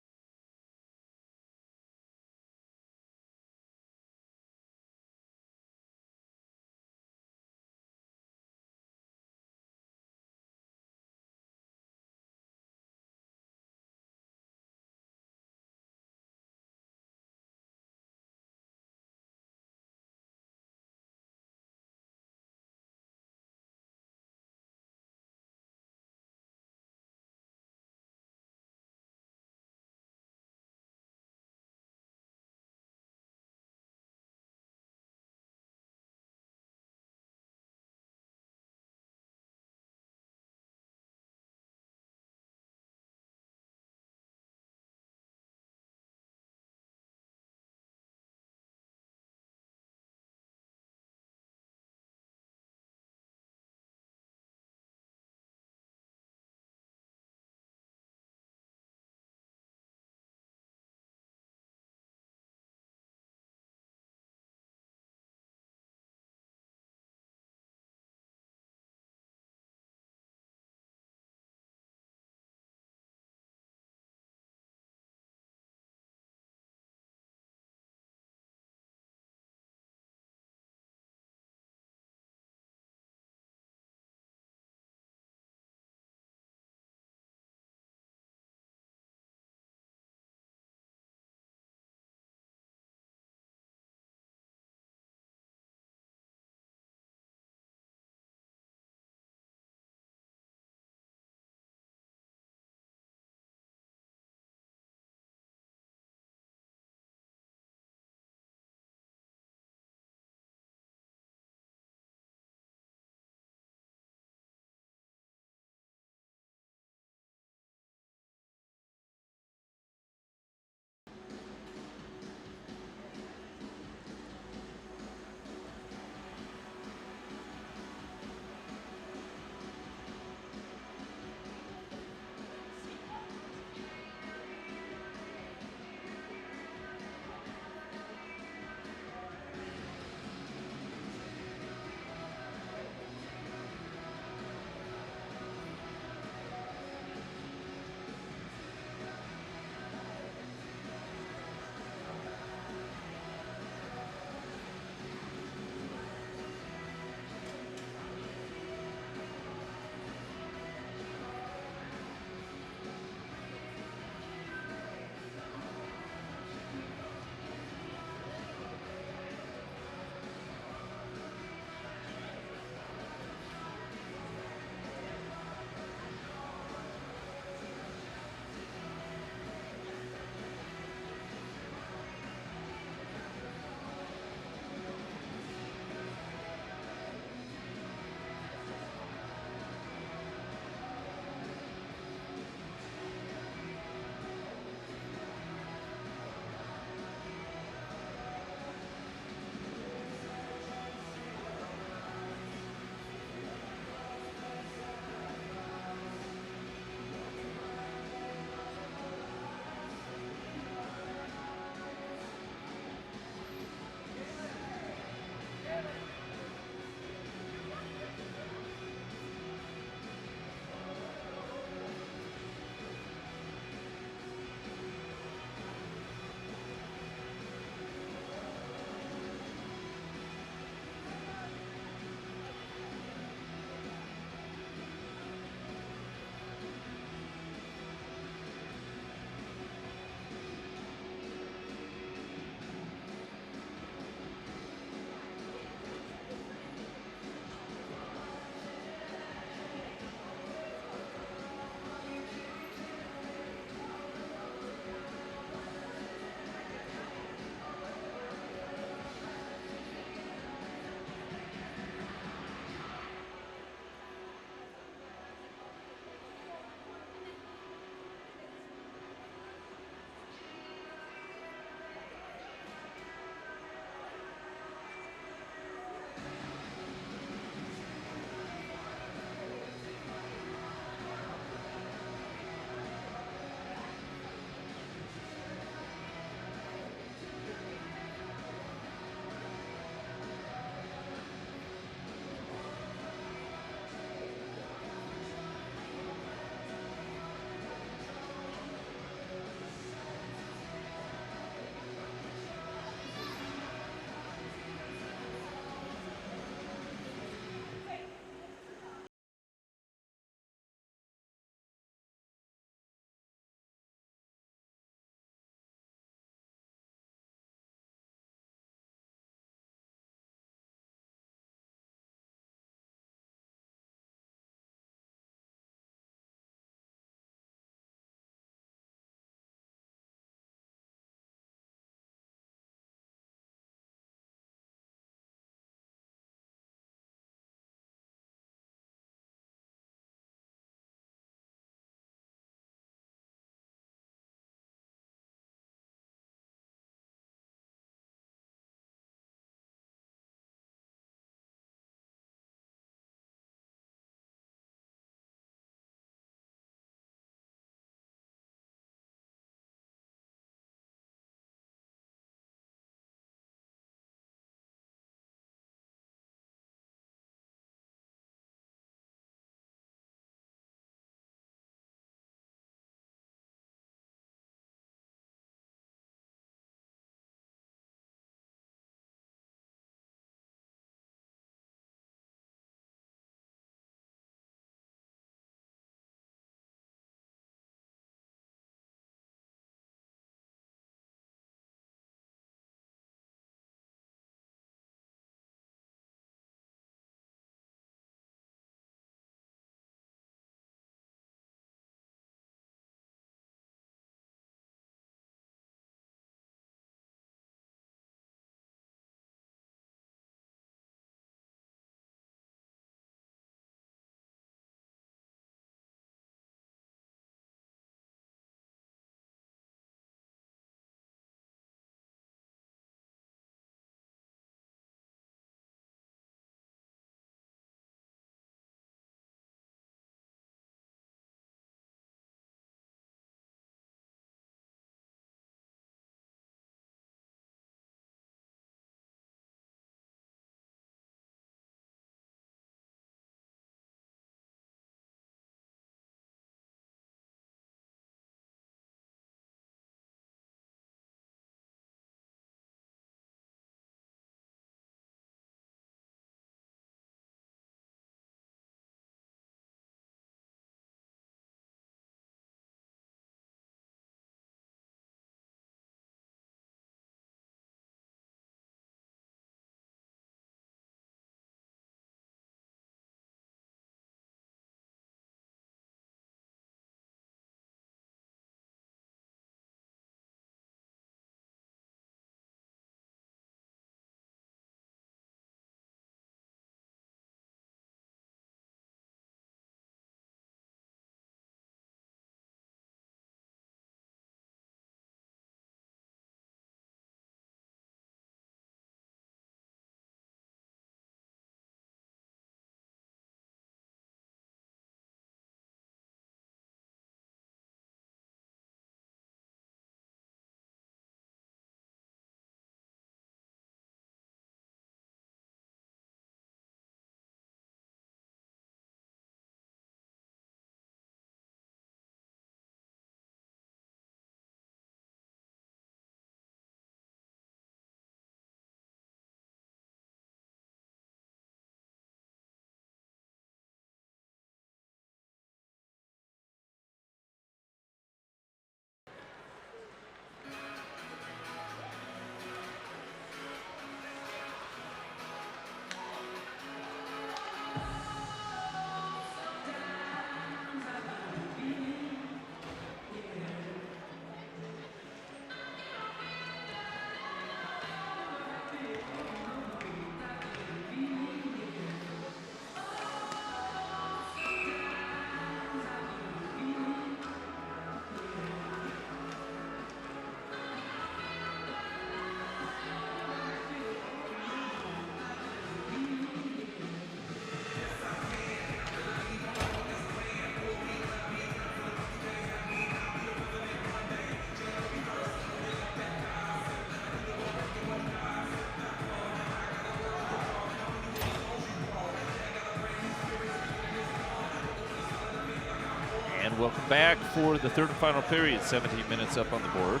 And welcome back for the third and final period. 17 minutes up on the board.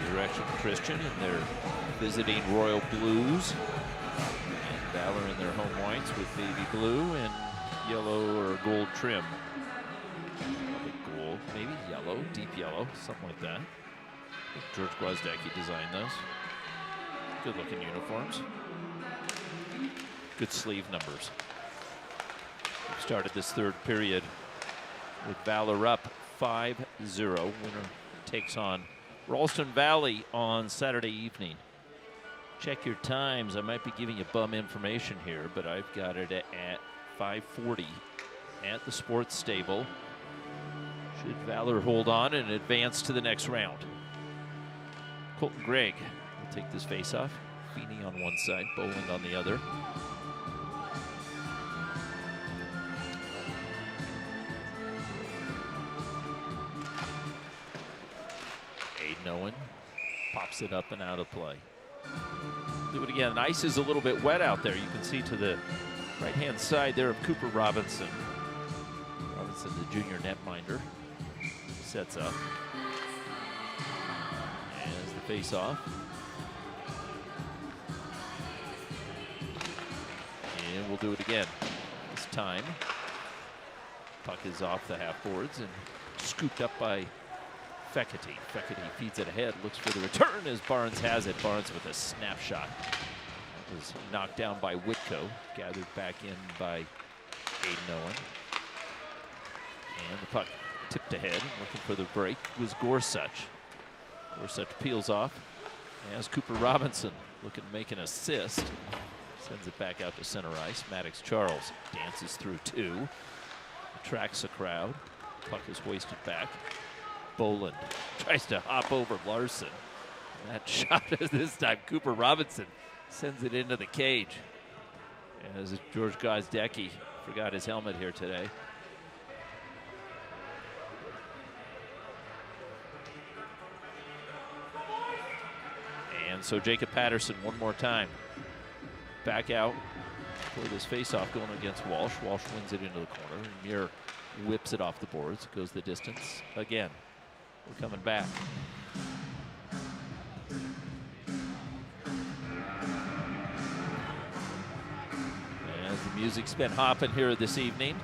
Resurrection Christian in their visiting Royal Blues. And Valor in their home whites with baby blue and yellow or gold trim. Probably gold, maybe yellow, deep yellow, something like that. I think George Gwozdecki designed those. Good looking uniforms. Good sleeve numbers. We've started this third period with Valor up 5-0. Winner takes on Ralston Valley on Saturday evening. Check your times. I might be giving you bum information here, but I've got it at 5:40 at the sports stable. Should Valor hold on and advance to the next round? Colton Gregg will take this face-off. Feeney on one side, Boland on the other. Owen pops it up and out of play. Do it again. The ice is a little bit wet out there. You can see to the right-hand side there of Cooper Robinson. Robinson, the junior netminder, sets up. As the face-off. And we'll do it again. This time, puck is off the half boards and scooped up by Fecity. Fecity feeds it ahead, looks for the return as Barnes has it. Barnes with a snapshot. That was knocked down by Whitco, gathered back in by Aiden Owen. And the puck tipped ahead, looking for the break was Gorsuch. Gorsuch peels off as Cooper Robinson looking to make an assist. Sends it back out to center ice. Maddox Charles dances through two. Attracts the crowd. Puck is hoisted back. Boland tries to hop over Larson. That shot is this time Cooper Robinson sends it into the cage. As George Gwozdecki forgot his helmet here today. And so Jacob Patterson one more time. Back out for this faceoff going against Walsh. Walsh wins it into the corner. Muir whips it off the boards, goes the distance again. We're coming back. As the music's been hopping here this evening.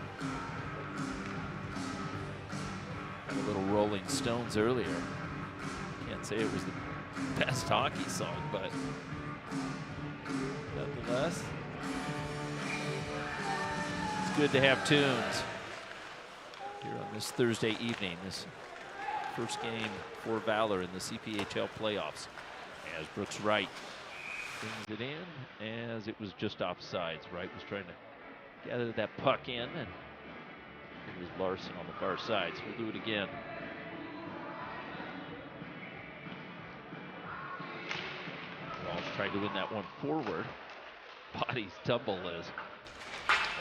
Had a little Rolling Stones earlier. Can't say it was the best hockey song, but nonetheless, it's good to have tunes here on this Thursday evening. This first game for Valor in the CPHL playoffs. As Brooks Wright brings it in, as it was just offsides. Wright was trying to gather that puck in, and it was Larson on the far side, so we'll do it again. Walsh tried to win that one forward. Bodies tumble as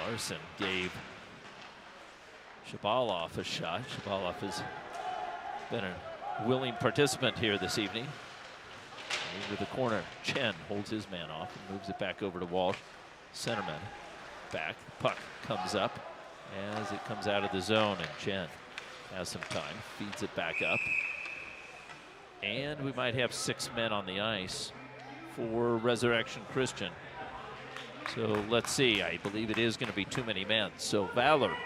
Larson gave Shabaloff a shot. Shabaloff has been a willing participant here this evening. Into the corner, Chen holds his man off and moves it back over to Walsh. Centerman back, puck comes up as it comes out of the zone, and Chen has some time, feeds it back up. And we might have 6 men on the ice for Resurrection Christian. So let's see, I believe it is going to be too many men. So Valor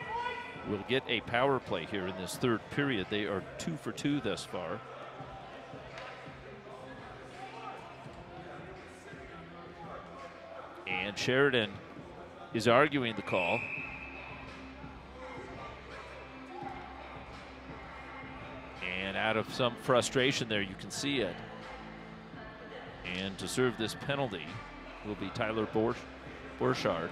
will get a power play here in this third period. They are 2 for 2 thus far. And Sheridan is arguing the call. And out of some frustration there, you can see it. And to serve this penalty will be Tyler Borchardt.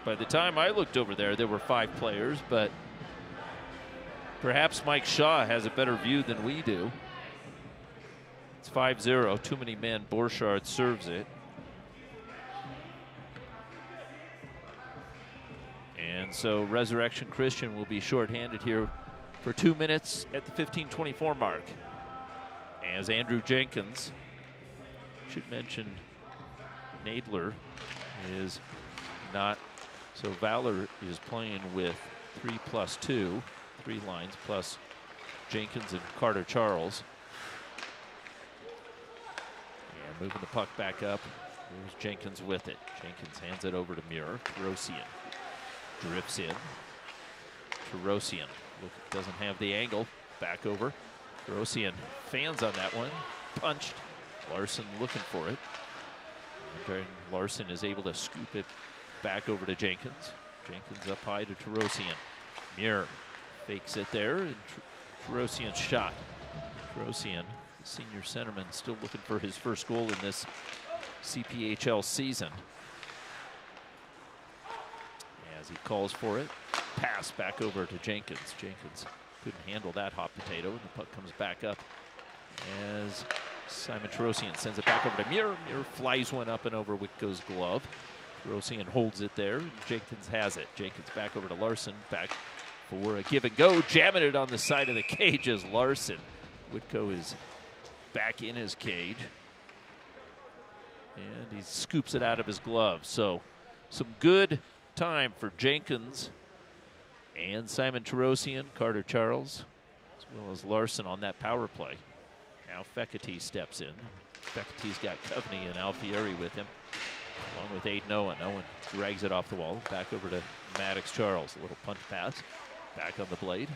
By the time I looked over there were 5 players, but perhaps Mike Shaw has a better view than we do. It's 5-0, too many men. Borchardt serves it. And so Resurrection Christian will be shorthanded here for 2 minutes at the 15:24 mark. As Andrew Jenkins, should mention Nadler, is not So Valor is playing with 3+2, 3 lines plus Jenkins and Carter Charles. And moving the puck back up. There's Jenkins with it. Jenkins hands it over to Muir. Tarosian drifts in. Tarosian doesn't have the angle. Back over. Tarosian fans on that one. Punched. Larson looking for it. And Larson is able to scoop it back over to Jenkins. Jenkins up high to Tarosian. Muir fakes it there. And Tarosian's shot. Tarosian, the senior centerman, still looking for his first goal in this CPHL season. As he calls for it, pass back over to Jenkins. Jenkins couldn't handle that hot potato, and the puck comes back up as Simon Tarosian sends it back over to Muir. Muir flies one up and over Whitco's glove. Tarosian holds it there, and Jenkins has it. Jenkins back over to Larson, back for a give and go, jamming it on the side of the cage as Larson. Whitco is back in his cage. And he scoops it out of his glove. So some good time for Jenkins and Simon Tarosian, Carter Charles, as well as Larson on that power play. Now Fekete steps in. Fekete's got Coveney and Alfieri with him, along with Aiden Owen. Owen drags it off the wall. Back over to Maddox Charles. A little punch pass. Back on the blade.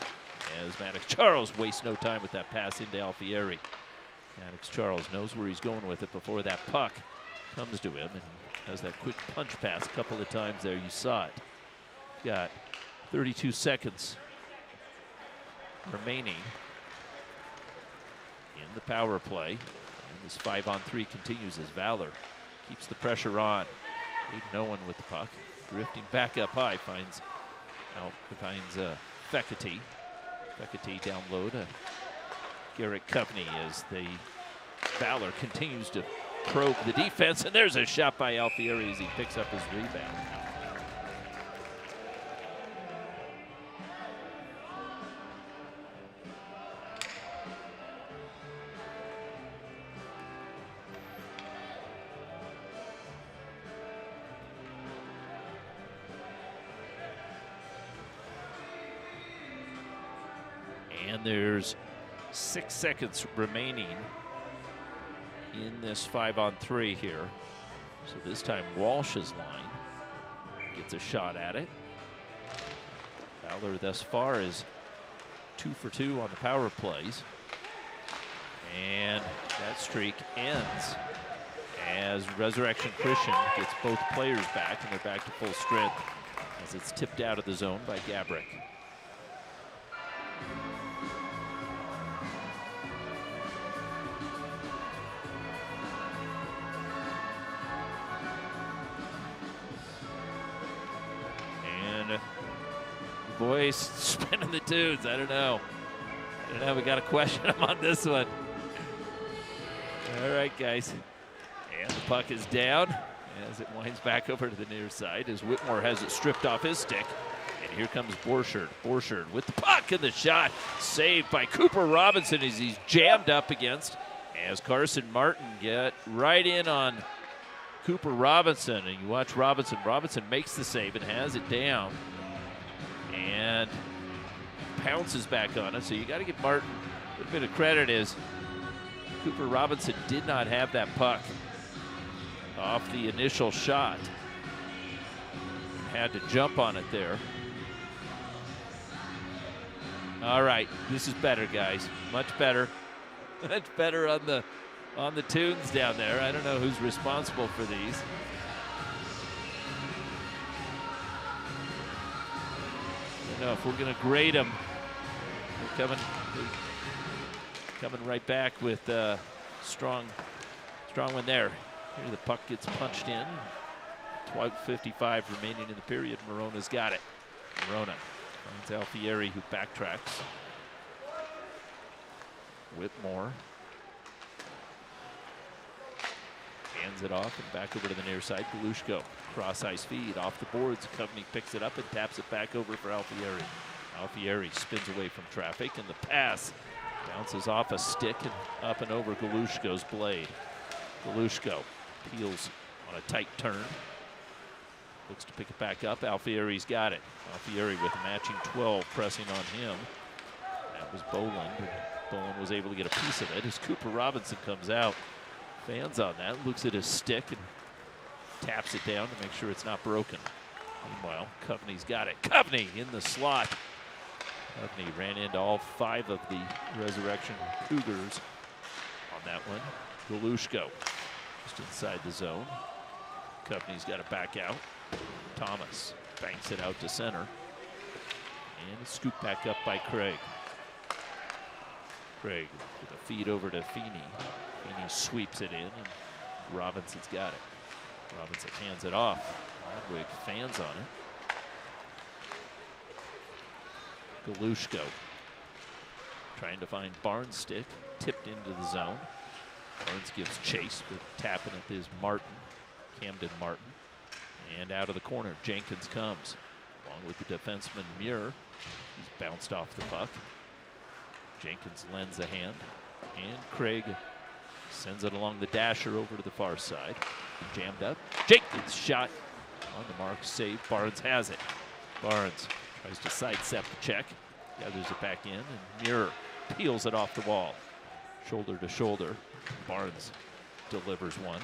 As Maddox Charles wastes no time with that pass into Alfieri. Maddox Charles knows where he's going with it before that puck comes to him, and has that quick punch pass a couple of times there. You saw it. Got 32 seconds remaining in the power play. And this 5-on-3 continues as Valor keeps the pressure on. Aiden Owen with the puck. Drifting back up high, finds Fekete. Fekete down low to Garrett Coveney as the Valor continues to probe the defense, and there's a shot by Alfieri as he picks up his rebound. And there's 6 seconds remaining in this 5-on-3 here. So this time Walsh's line gets a shot at it. Valor thus far is 2 for 2 on the power plays. And that streak ends as Resurrection Christian gets both players back, and they're back to full strength as it's tipped out of the zone by Gabrick. Boys spinning the tunes. I don't know. We got to question him on this one. All right, guys. And the puck is down as it winds back over to the near side as Whitmore has it stripped off his stick. And here comes Borchard. Borchard with the puck and the shot. Saved by Cooper Robinson as he's jammed up against. As Carson Martin get right in on Cooper Robinson. And you watch Robinson. Robinson makes the save and has it down. And pounces back on it. So you got to give Martin a little bit of credit as Cooper Robinson did not have that puck off the initial shot. Had to jump on it there. All right, this is better, guys. Much better. Much better on the tunes down there. I don't know who's responsible for these. No, if we're going to grade them, we're coming right back with a strong one there. Here the puck gets punched in. 12:55 remaining in the period. Morona's got it. Morona finds Alfieri, who backtracks. Whitmore hands it off and back over to the near side. Galushko, cross ice feed off the boards. Coveney picks it up and taps it back over for Alfieri. Alfieri spins away from traffic, and the pass bounces off a stick and up and over Galushko's blade. Galushko peels on a tight turn. Looks to pick it back up. Alfieri's got it. Alfieri with a matching 12 pressing on him. That was Boland. Boland was able to get a piece of it as Cooper Robinson comes out. Fans on that. Looks at his stick and taps it down to make sure it's not broken. Meanwhile, Coveney's got it. Coveney in the slot. Coveney ran into all 5 of the Resurrection Cougars on that one. Galushko just inside the zone. Coveney's got it back out. Thomas banks it out to center. And it's scooped back up by Craig. Craig with a feed over to Feeney. Feeney sweeps it in, and Robinson's got it. Robinson hands it off. Ludwig fans on it. Galushko trying to find Barnes' stick, tipped into the zone. Barnes gives chase, but tapping it is Martin, Camden Martin. And out of the corner, Jenkins comes, along with the defenseman Muir. He's bounced off the puck. Jenkins lends a hand, and Craig sends it along the dasher over to the far side. Jammed up. Jenkins shot on the mark, save. Barnes has it. Barnes tries to sidestep the check, gathers it back in, and Muir peels it off the wall. Shoulder to shoulder. Barnes delivers one.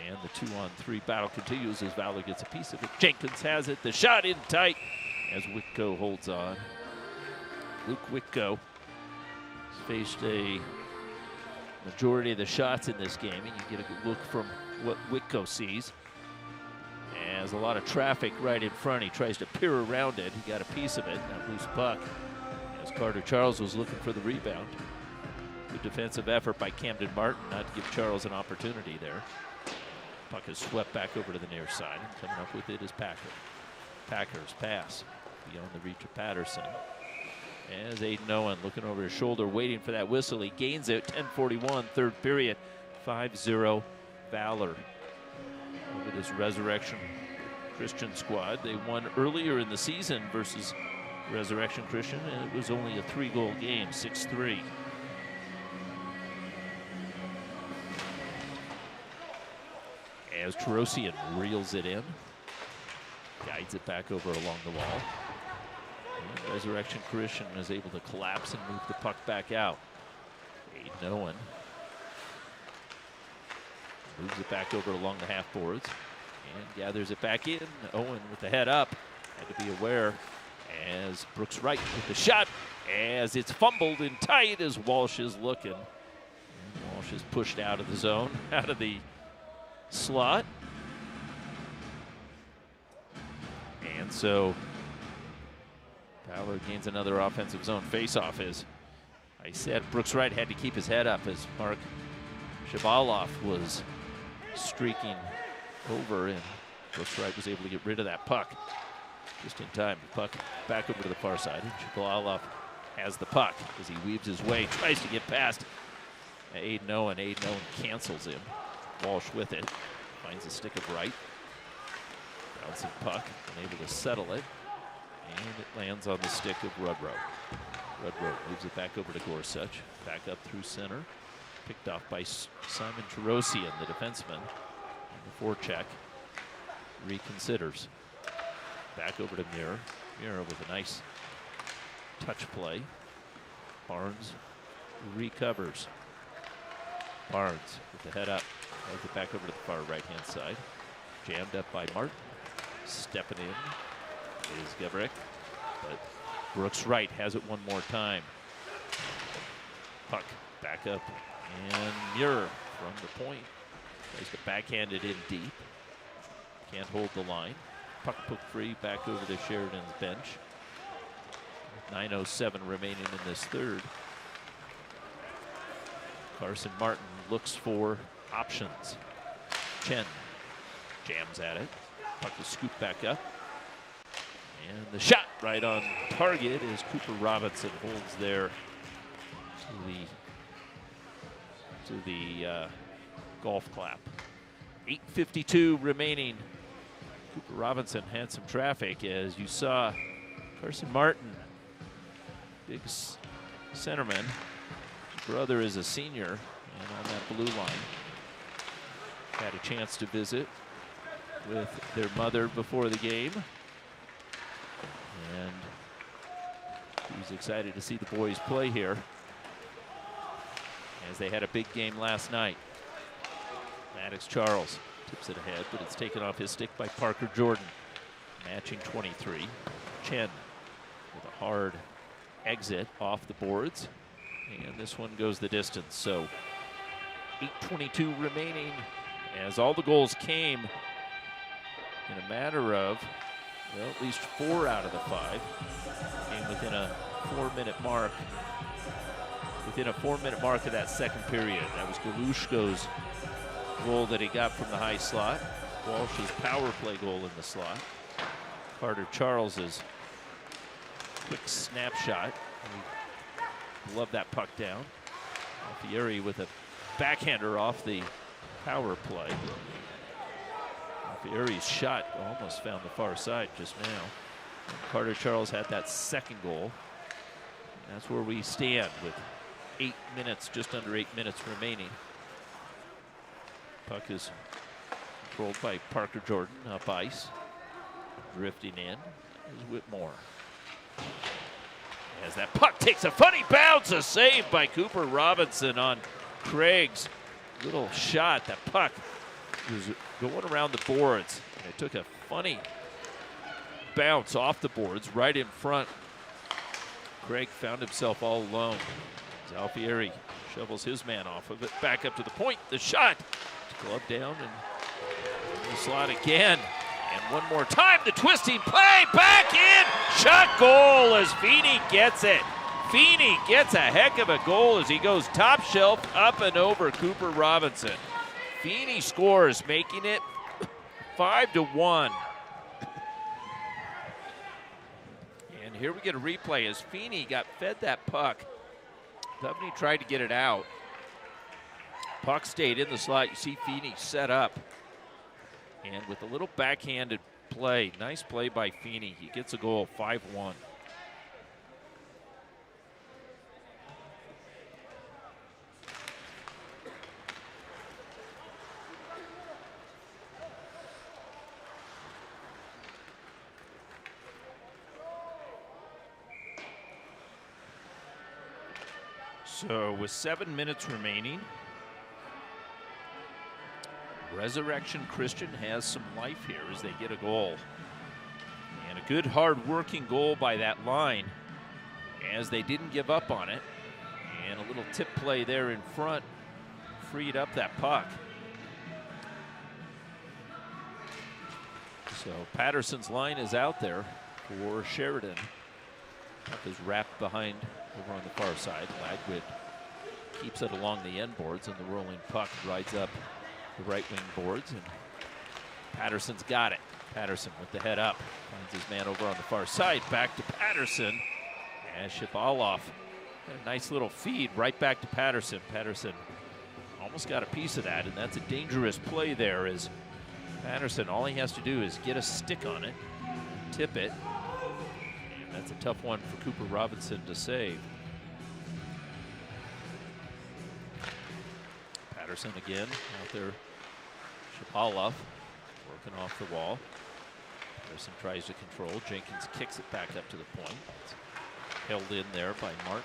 And the 2-on-3 battle continues as Valor gets a piece of it. Jenkins has it. The shot in tight as Whitko holds on. Luke Whitko has faced a majority of the shots in this game, and you get a good look from what Whitko sees. As a lot of traffic right in front, he tries to peer around it. He got a piece of it, that loose puck. As Carter Charles was looking for the rebound. Good defensive effort by Camden Martin not to give Charles an opportunity there. Puck is swept back over to the near side, and coming up with it is Packer. Packer's pass beyond the reach of Patterson. As Aiden Owen looking over his shoulder, waiting for that whistle. He gains it, 10:41, third period, 5-0 Valor over this Resurrection Christian squad. They won earlier in the season versus Resurrection Christian, and it was only a 3-goal game, 6-3. As Terosian reels it in, guides it back over along the wall. And Resurrection Christian is able to collapse and move the puck back out. Aiden Owen moves it back over along the half boards and gathers it back in. Owen with the head up, had to be aware as Brooks Wright with the shot, as it's fumbled in tight as Walsh is looking. And Walsh is pushed out of the zone, out of the slot. And so Valor gains another offensive zone face-off. As I said, Brooks Wright had to keep his head up as Mark Shabalov was streaking over, and Brooks Wright was able to get rid of that puck just in time. The puck back over to the far side, and Shabalov has the puck as he weaves his way, tries to get past Aiden Owen. Aiden Owen cancels him. Walsh with it, finds the stick of Wright. Bouncing puck, unable to settle it. And it lands on the stick of Rudrow. Rudrow moves it back over to Gorsuch. Back up through center. Picked off by Simon Terosian, the defenseman. And the forecheck reconsiders. Back over to Muir. Muir with a nice touch play. Barnes recovers. Barnes with the head up. Moves it back over to the far right-hand side. Jammed up by Martin. Stepping in is Gabrick, but Brooks Wright has it one more time. Puck back up, and Muir from the point tries to backhand it in deep. Can't hold the line. Puck put free back over to Sheridan's bench. 9:07 remaining in this third. Carson Martin looks for options. Chen jams at it. Puck is scooped back up. And the shot right on target as Cooper Robinson holds there to the golf clap. 8:52 remaining. Cooper Robinson had some traffic, as you saw Carson Martin, big centerman. His brother is a senior, and on that blue line had a chance to visit with their mother before the game. And he's excited to see the boys play here, as they had a big game last night. Maddox Charles tips it ahead, but it's taken off his stick by Parker Jordan. Matching 23. Chen with a hard exit off the boards. And this one goes the distance. So 8:22 remaining, as all the goals came in a matter of, well, at least 4 out of the 5 came within a 4-minute mark. Within a 4-minute mark of that second period. That was Galushko's goal that he got from the high slot. Walsh's power play goal in the slot. Carter Charles's quick snapshot. Love that puck down. Alfieri with a backhander off the power play. Alfieri's shot almost found the far side just now. And Carter Charles had that second goal. And that's where we stand with 8 minutes, just under 8 minutes remaining. Puck is controlled by Parker Jordan up ice. Drifting in is Whitmore. As that puck takes a funny bounce, a save by Cooper Robinson on Craig's little shot. That puck was going around the boards, and it took a funny bounce off the boards right in front. Craig found himself all alone as Alfieri shovels his man off of it. Back up to the point, the shot. Glove down and in the slot again. And one more time, the twisting play, back in, shot goal as Feeney gets it. Feeney gets a heck of a goal as he goes top shelf up and over Cooper Robinson. Feeney scores, making it 5-1. And here we get a replay as Feeney got fed that puck. Duffney tried to get it out. Puck stayed in the slot. You see Feeney set up. And with a little backhanded play, nice play by Feeney, he gets a goal, 5-1. So with 7 minutes remaining, Resurrection Christian has some life here as they get a goal. And a good hard-working goal by that line as they didn't give up on it. And a little tip play there in front freed up that puck. So Patterson's line is out there for Sheridan. Puck is wrapped behind over on the far side. Lagwood keeps it along the end boards, and the rolling puck rides up the right wing boards, and Patterson's got it. Patterson with the head up, finds his man over on the far side. Back to Patterson, and Shabalov. A nice little feed right back to Patterson. Patterson almost got a piece of that, and that's a dangerous play there. As Patterson, all he has to do is get a stick on it, tip it, and that's a tough one for Cooper Robinson to save. Patterson again out there. Shabalov working off the wall. Patterson tries to control. Jenkins kicks it back up to the point. It's held in there by Martin.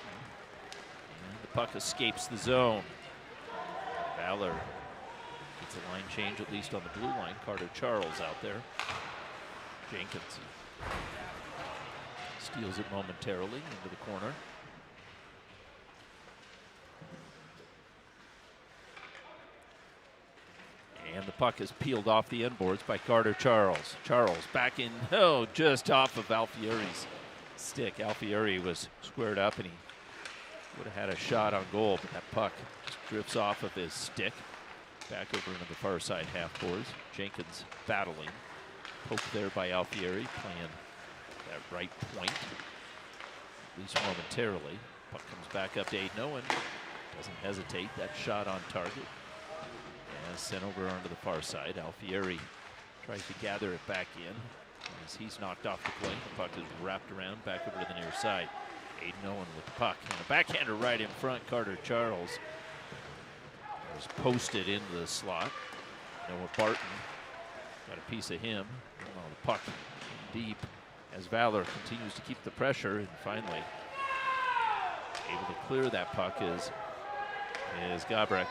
And the puck escapes the zone. Valor gets a line change, at least on the blue line. Carter Charles out there. Jenkins steals it momentarily into the corner. And the puck is peeled off the end boards by Carter Charles. Charles back in, just off of Alfieri's stick. Alfieri was squared up and he would have had a shot on goal, but that puck just drifts off of his stick. Back over into the far side half boards. Jenkins battling. Poked there by Alfieri, playing that right point, at least momentarily. Puck comes back up to Aiden Owen. Doesn't hesitate. That shot on target. And sent over onto the far side. Alfieri tries to gather it back in as he's knocked off the plane. The puck is wrapped around back over to the near side. Aiden Owen with the puck. And a backhander right in front. Carter Charles was posted into the slot. Noah Barton Got a piece of him. Oh, the puck deep as Valor continues to keep the pressure, and finally able to clear that puck is Gabrek.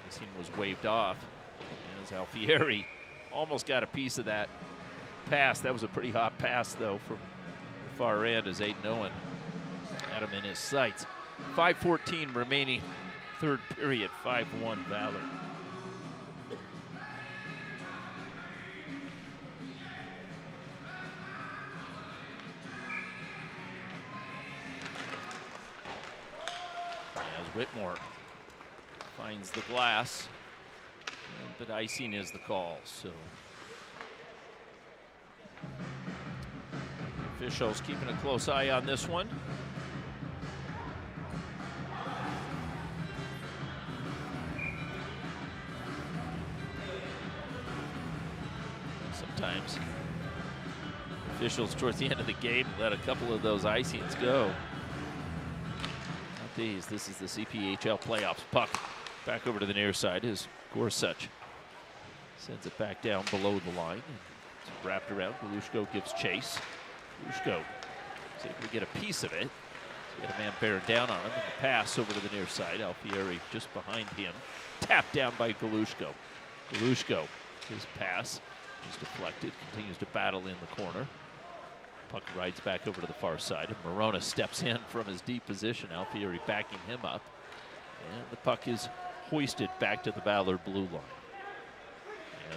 This one was waved off as Alfieri almost got a piece of that pass. That was a pretty hot pass, though, from the far end as Aiden Owen had him in his sights. 5:14 remaining, third period, 5-1 Valor. As Whitmore finds the glass, but icing is the call, so officials keeping a close eye on this one. Sometimes officials towards the end of the game let a couple of those icings go. Not these. This is the CPHL playoffs. Puck back over to the near side as Gorsuch sends it back down below the line. It's wrapped around. Galushko gives chase. Galushko is able to get a piece of it. He's got a man bearing down on him, and the pass over to the near side. Alfieri just behind him. Tapped down by Galushko. Galushko, his pass is deflected, continues to battle in the corner. Puck rides back over to the far side, and Morona steps in from his deep position. Alfieri backing him up, and the puck is hoisted back to the Valor blue line.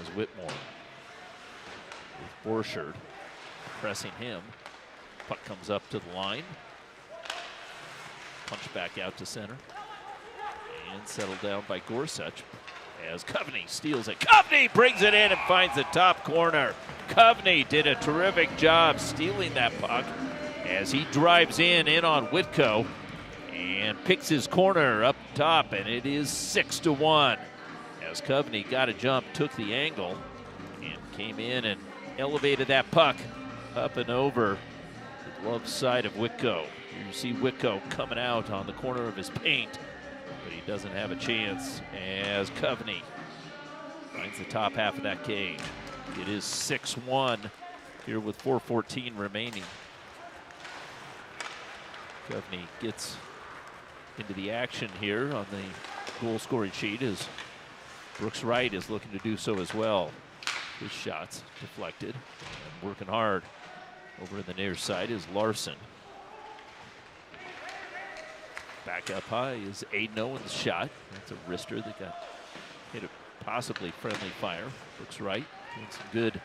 As Whitmore with Borchard pressing him. Puck comes up to the line. Punch back out to center. And settled down by Gorsuch as Coveney steals it. Coveney brings it in and finds the top corner. Coveney did a terrific job stealing that puck as he drives in on Whitco and picks his corner up top, and it is 6-1. As Coveney got a jump, took the angle, and came in and elevated that puck up and over the glove side of Whitco. You see Whitco coming out on the corner of his paint, but he doesn't have a chance as Coveney finds the top half of that cage. It is 6-1 here with 4:14 remaining. Coveney gets into the action here on the goal scoring sheet as Brooks Wright is looking to do so as well. His shots deflected. And working hard over in the near side is Larson. Back up high is Aiden Owen's shot. That's a wrister that got hit a possibly friendly fire. Brooks Wright doing some good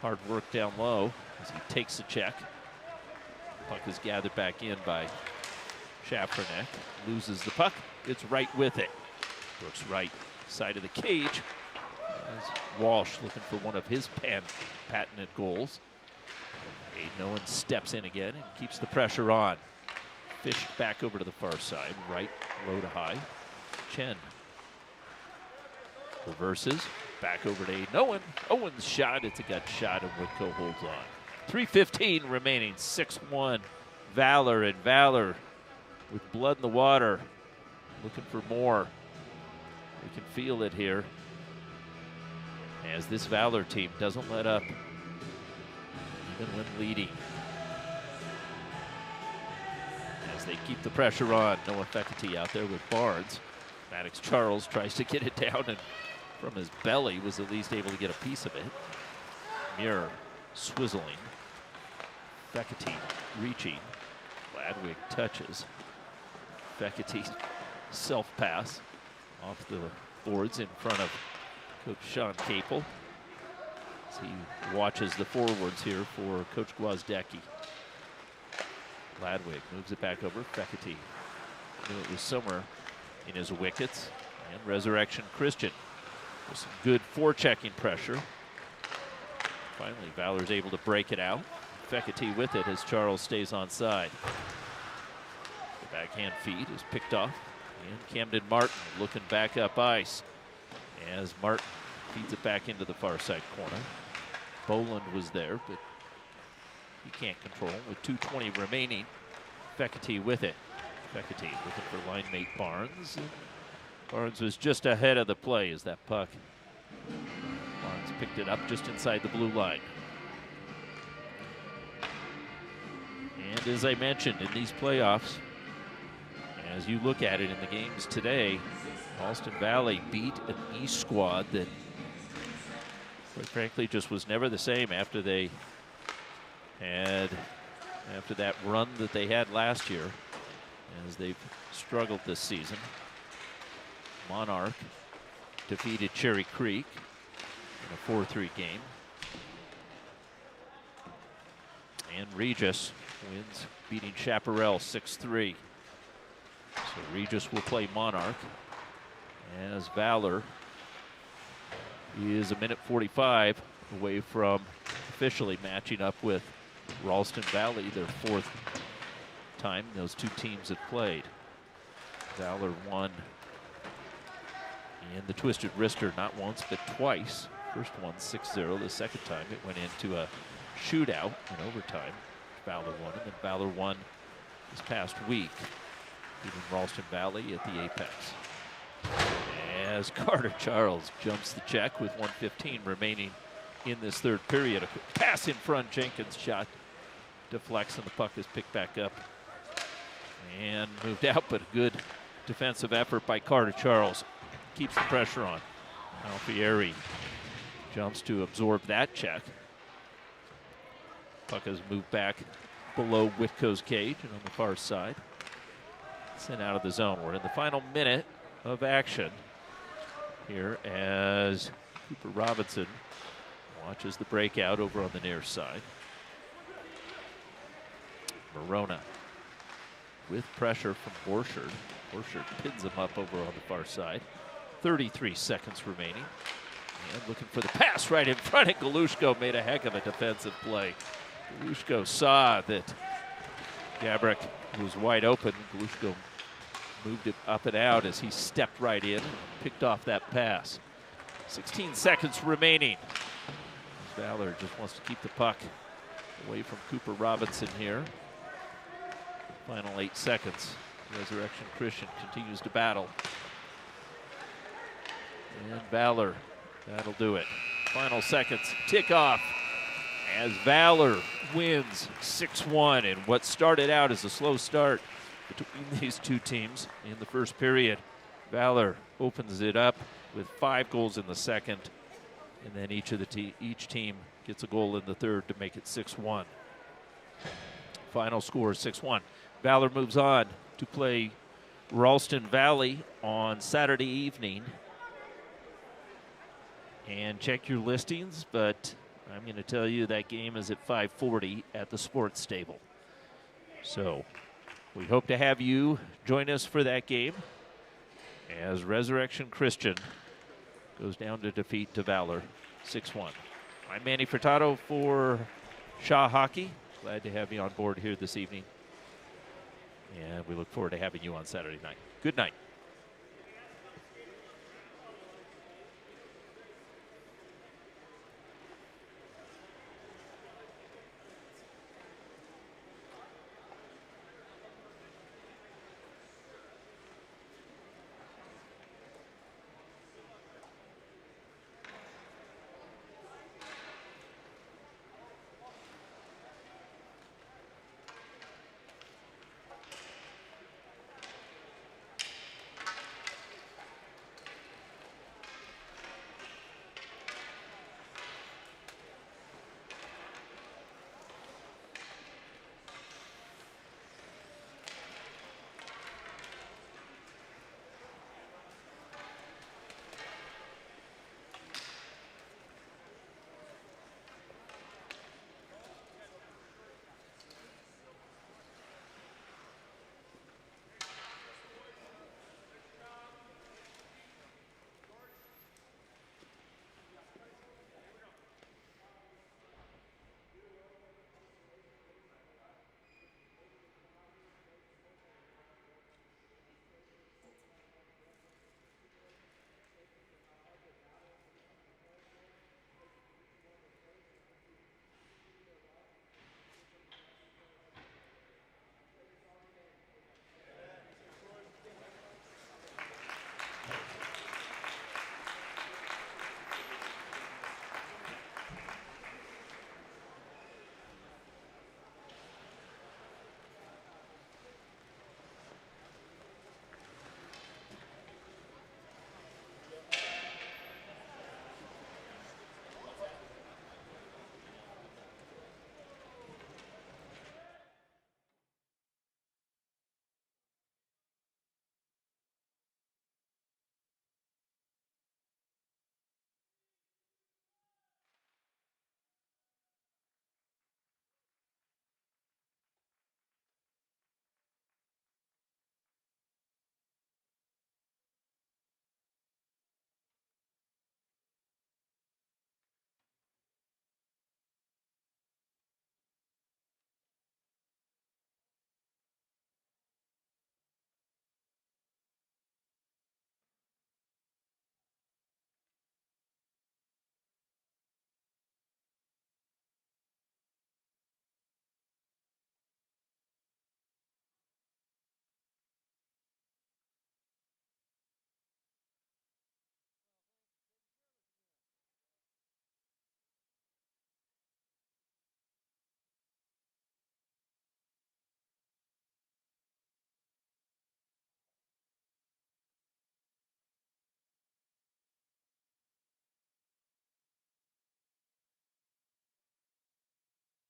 hard work down low as he takes the check. Puck is gathered back in by Schafferneck. Loses the puck. It's Wright with it. Brooks Wright, side of the cage. As Walsh looking for one of his patented goals. Aiden Owen steps in again and keeps the pressure on. Fished back over to the far side. Right, low to high. Chen reverses. Back over to Aiden Owen. Owen's shot. It's a gut shot, and Whitco holds on. 3:15 remaining. 6-1. Valor, and Valor with blood in the water. Looking for more. We can feel it here as this Valor team doesn't let up even when leading. As they keep the pressure on. Noah Fekete out there with Barnes. Maddox Charles tries to get it down, and from his belly was at least able to get a piece of it. Muir swizzling. Fekete reaching. Gladwig touches. Fekete self-pass off the boards in front of Coach Sean Capel as he watches the forwards here for Coach Gwozdecki. Gladwig moves it back over. Fekete knew it was somewhere in his wickets. And Resurrection Christian with some good forechecking pressure. Finally, Valor's able to break it out. Fekete with it as Charles stays on side. The backhand feed is picked off. And Camden Martin looking back up ice as Martin feeds it back into the far side corner. Boland was there, but he can't control with 2:20 remaining. Fekete with it. Fekete looking for line mate Barnes. Barnes was just ahead of the play as that puck. Barnes picked it up just inside the blue line. And as I mentioned, in these playoffs, as you look at it in the games today, Ralston Valley beat an East squad that, quite frankly, just was never the same after that run that they had last year, as they've struggled this season. Monarch defeated Cherry Creek in a 4-3 game. And Regis wins, beating Chaparral 6-3. So Regis will play Monarch, as Valor is a minute 45 away from officially matching up with Ralston Valley, their 4th time those two teams have played. Valor won in the Twisted Wrister not once but twice. First one 6-0, the second time it went into a shootout in overtime. Valor won, and then Valor won this past week, beating Ralston Valley at the Apex. As Carter Charles jumps the check with 1:15 remaining in this third period. A quick pass in front, Jenkins' shot deflects, and the puck is picked back up and moved out, but a good defensive effort by Carter Charles. Keeps the pressure on. Alfieri jumps to absorb that check. Puck has moved back below Whitco's cage and on the far side. Sent out of the zone. We're in the final minute of action here as Cooper Robinson watches the breakout over on the near side. Morona with pressure from Borchard. Borchard pins him up over on the far side. 33 seconds remaining. And looking for the pass right in front, and Galushko made a heck of a defensive play. Galushko saw that Gabrick was wide open. Galushko moved it up and out as he stepped right in, picked off that pass. 16 seconds remaining. Valor just wants to keep the puck away from Cooper Robinson here. Final 8 seconds. Resurrection Christian continues to battle. And Valor, that'll do it. Final seconds, tick off as Valor wins 6-1 in what started out as a slow start between these two teams in the first period. Valor opens it up with 5 goals in the second, and then each team gets a goal in the third to make it 6-1. Final score 6-1. Valor moves on to play Ralston Valley on Saturday evening. And check your listings, but I'm going to tell you that game is at 5:40 at the Sports Stable. So we hope to have you join us for that game as Resurrection Christian goes down to defeat to Valor 6-1. I'm Manny Furtado for Shaw Hockey. Glad to have you on board here this evening. And we look forward to having you on Saturday night. Good night.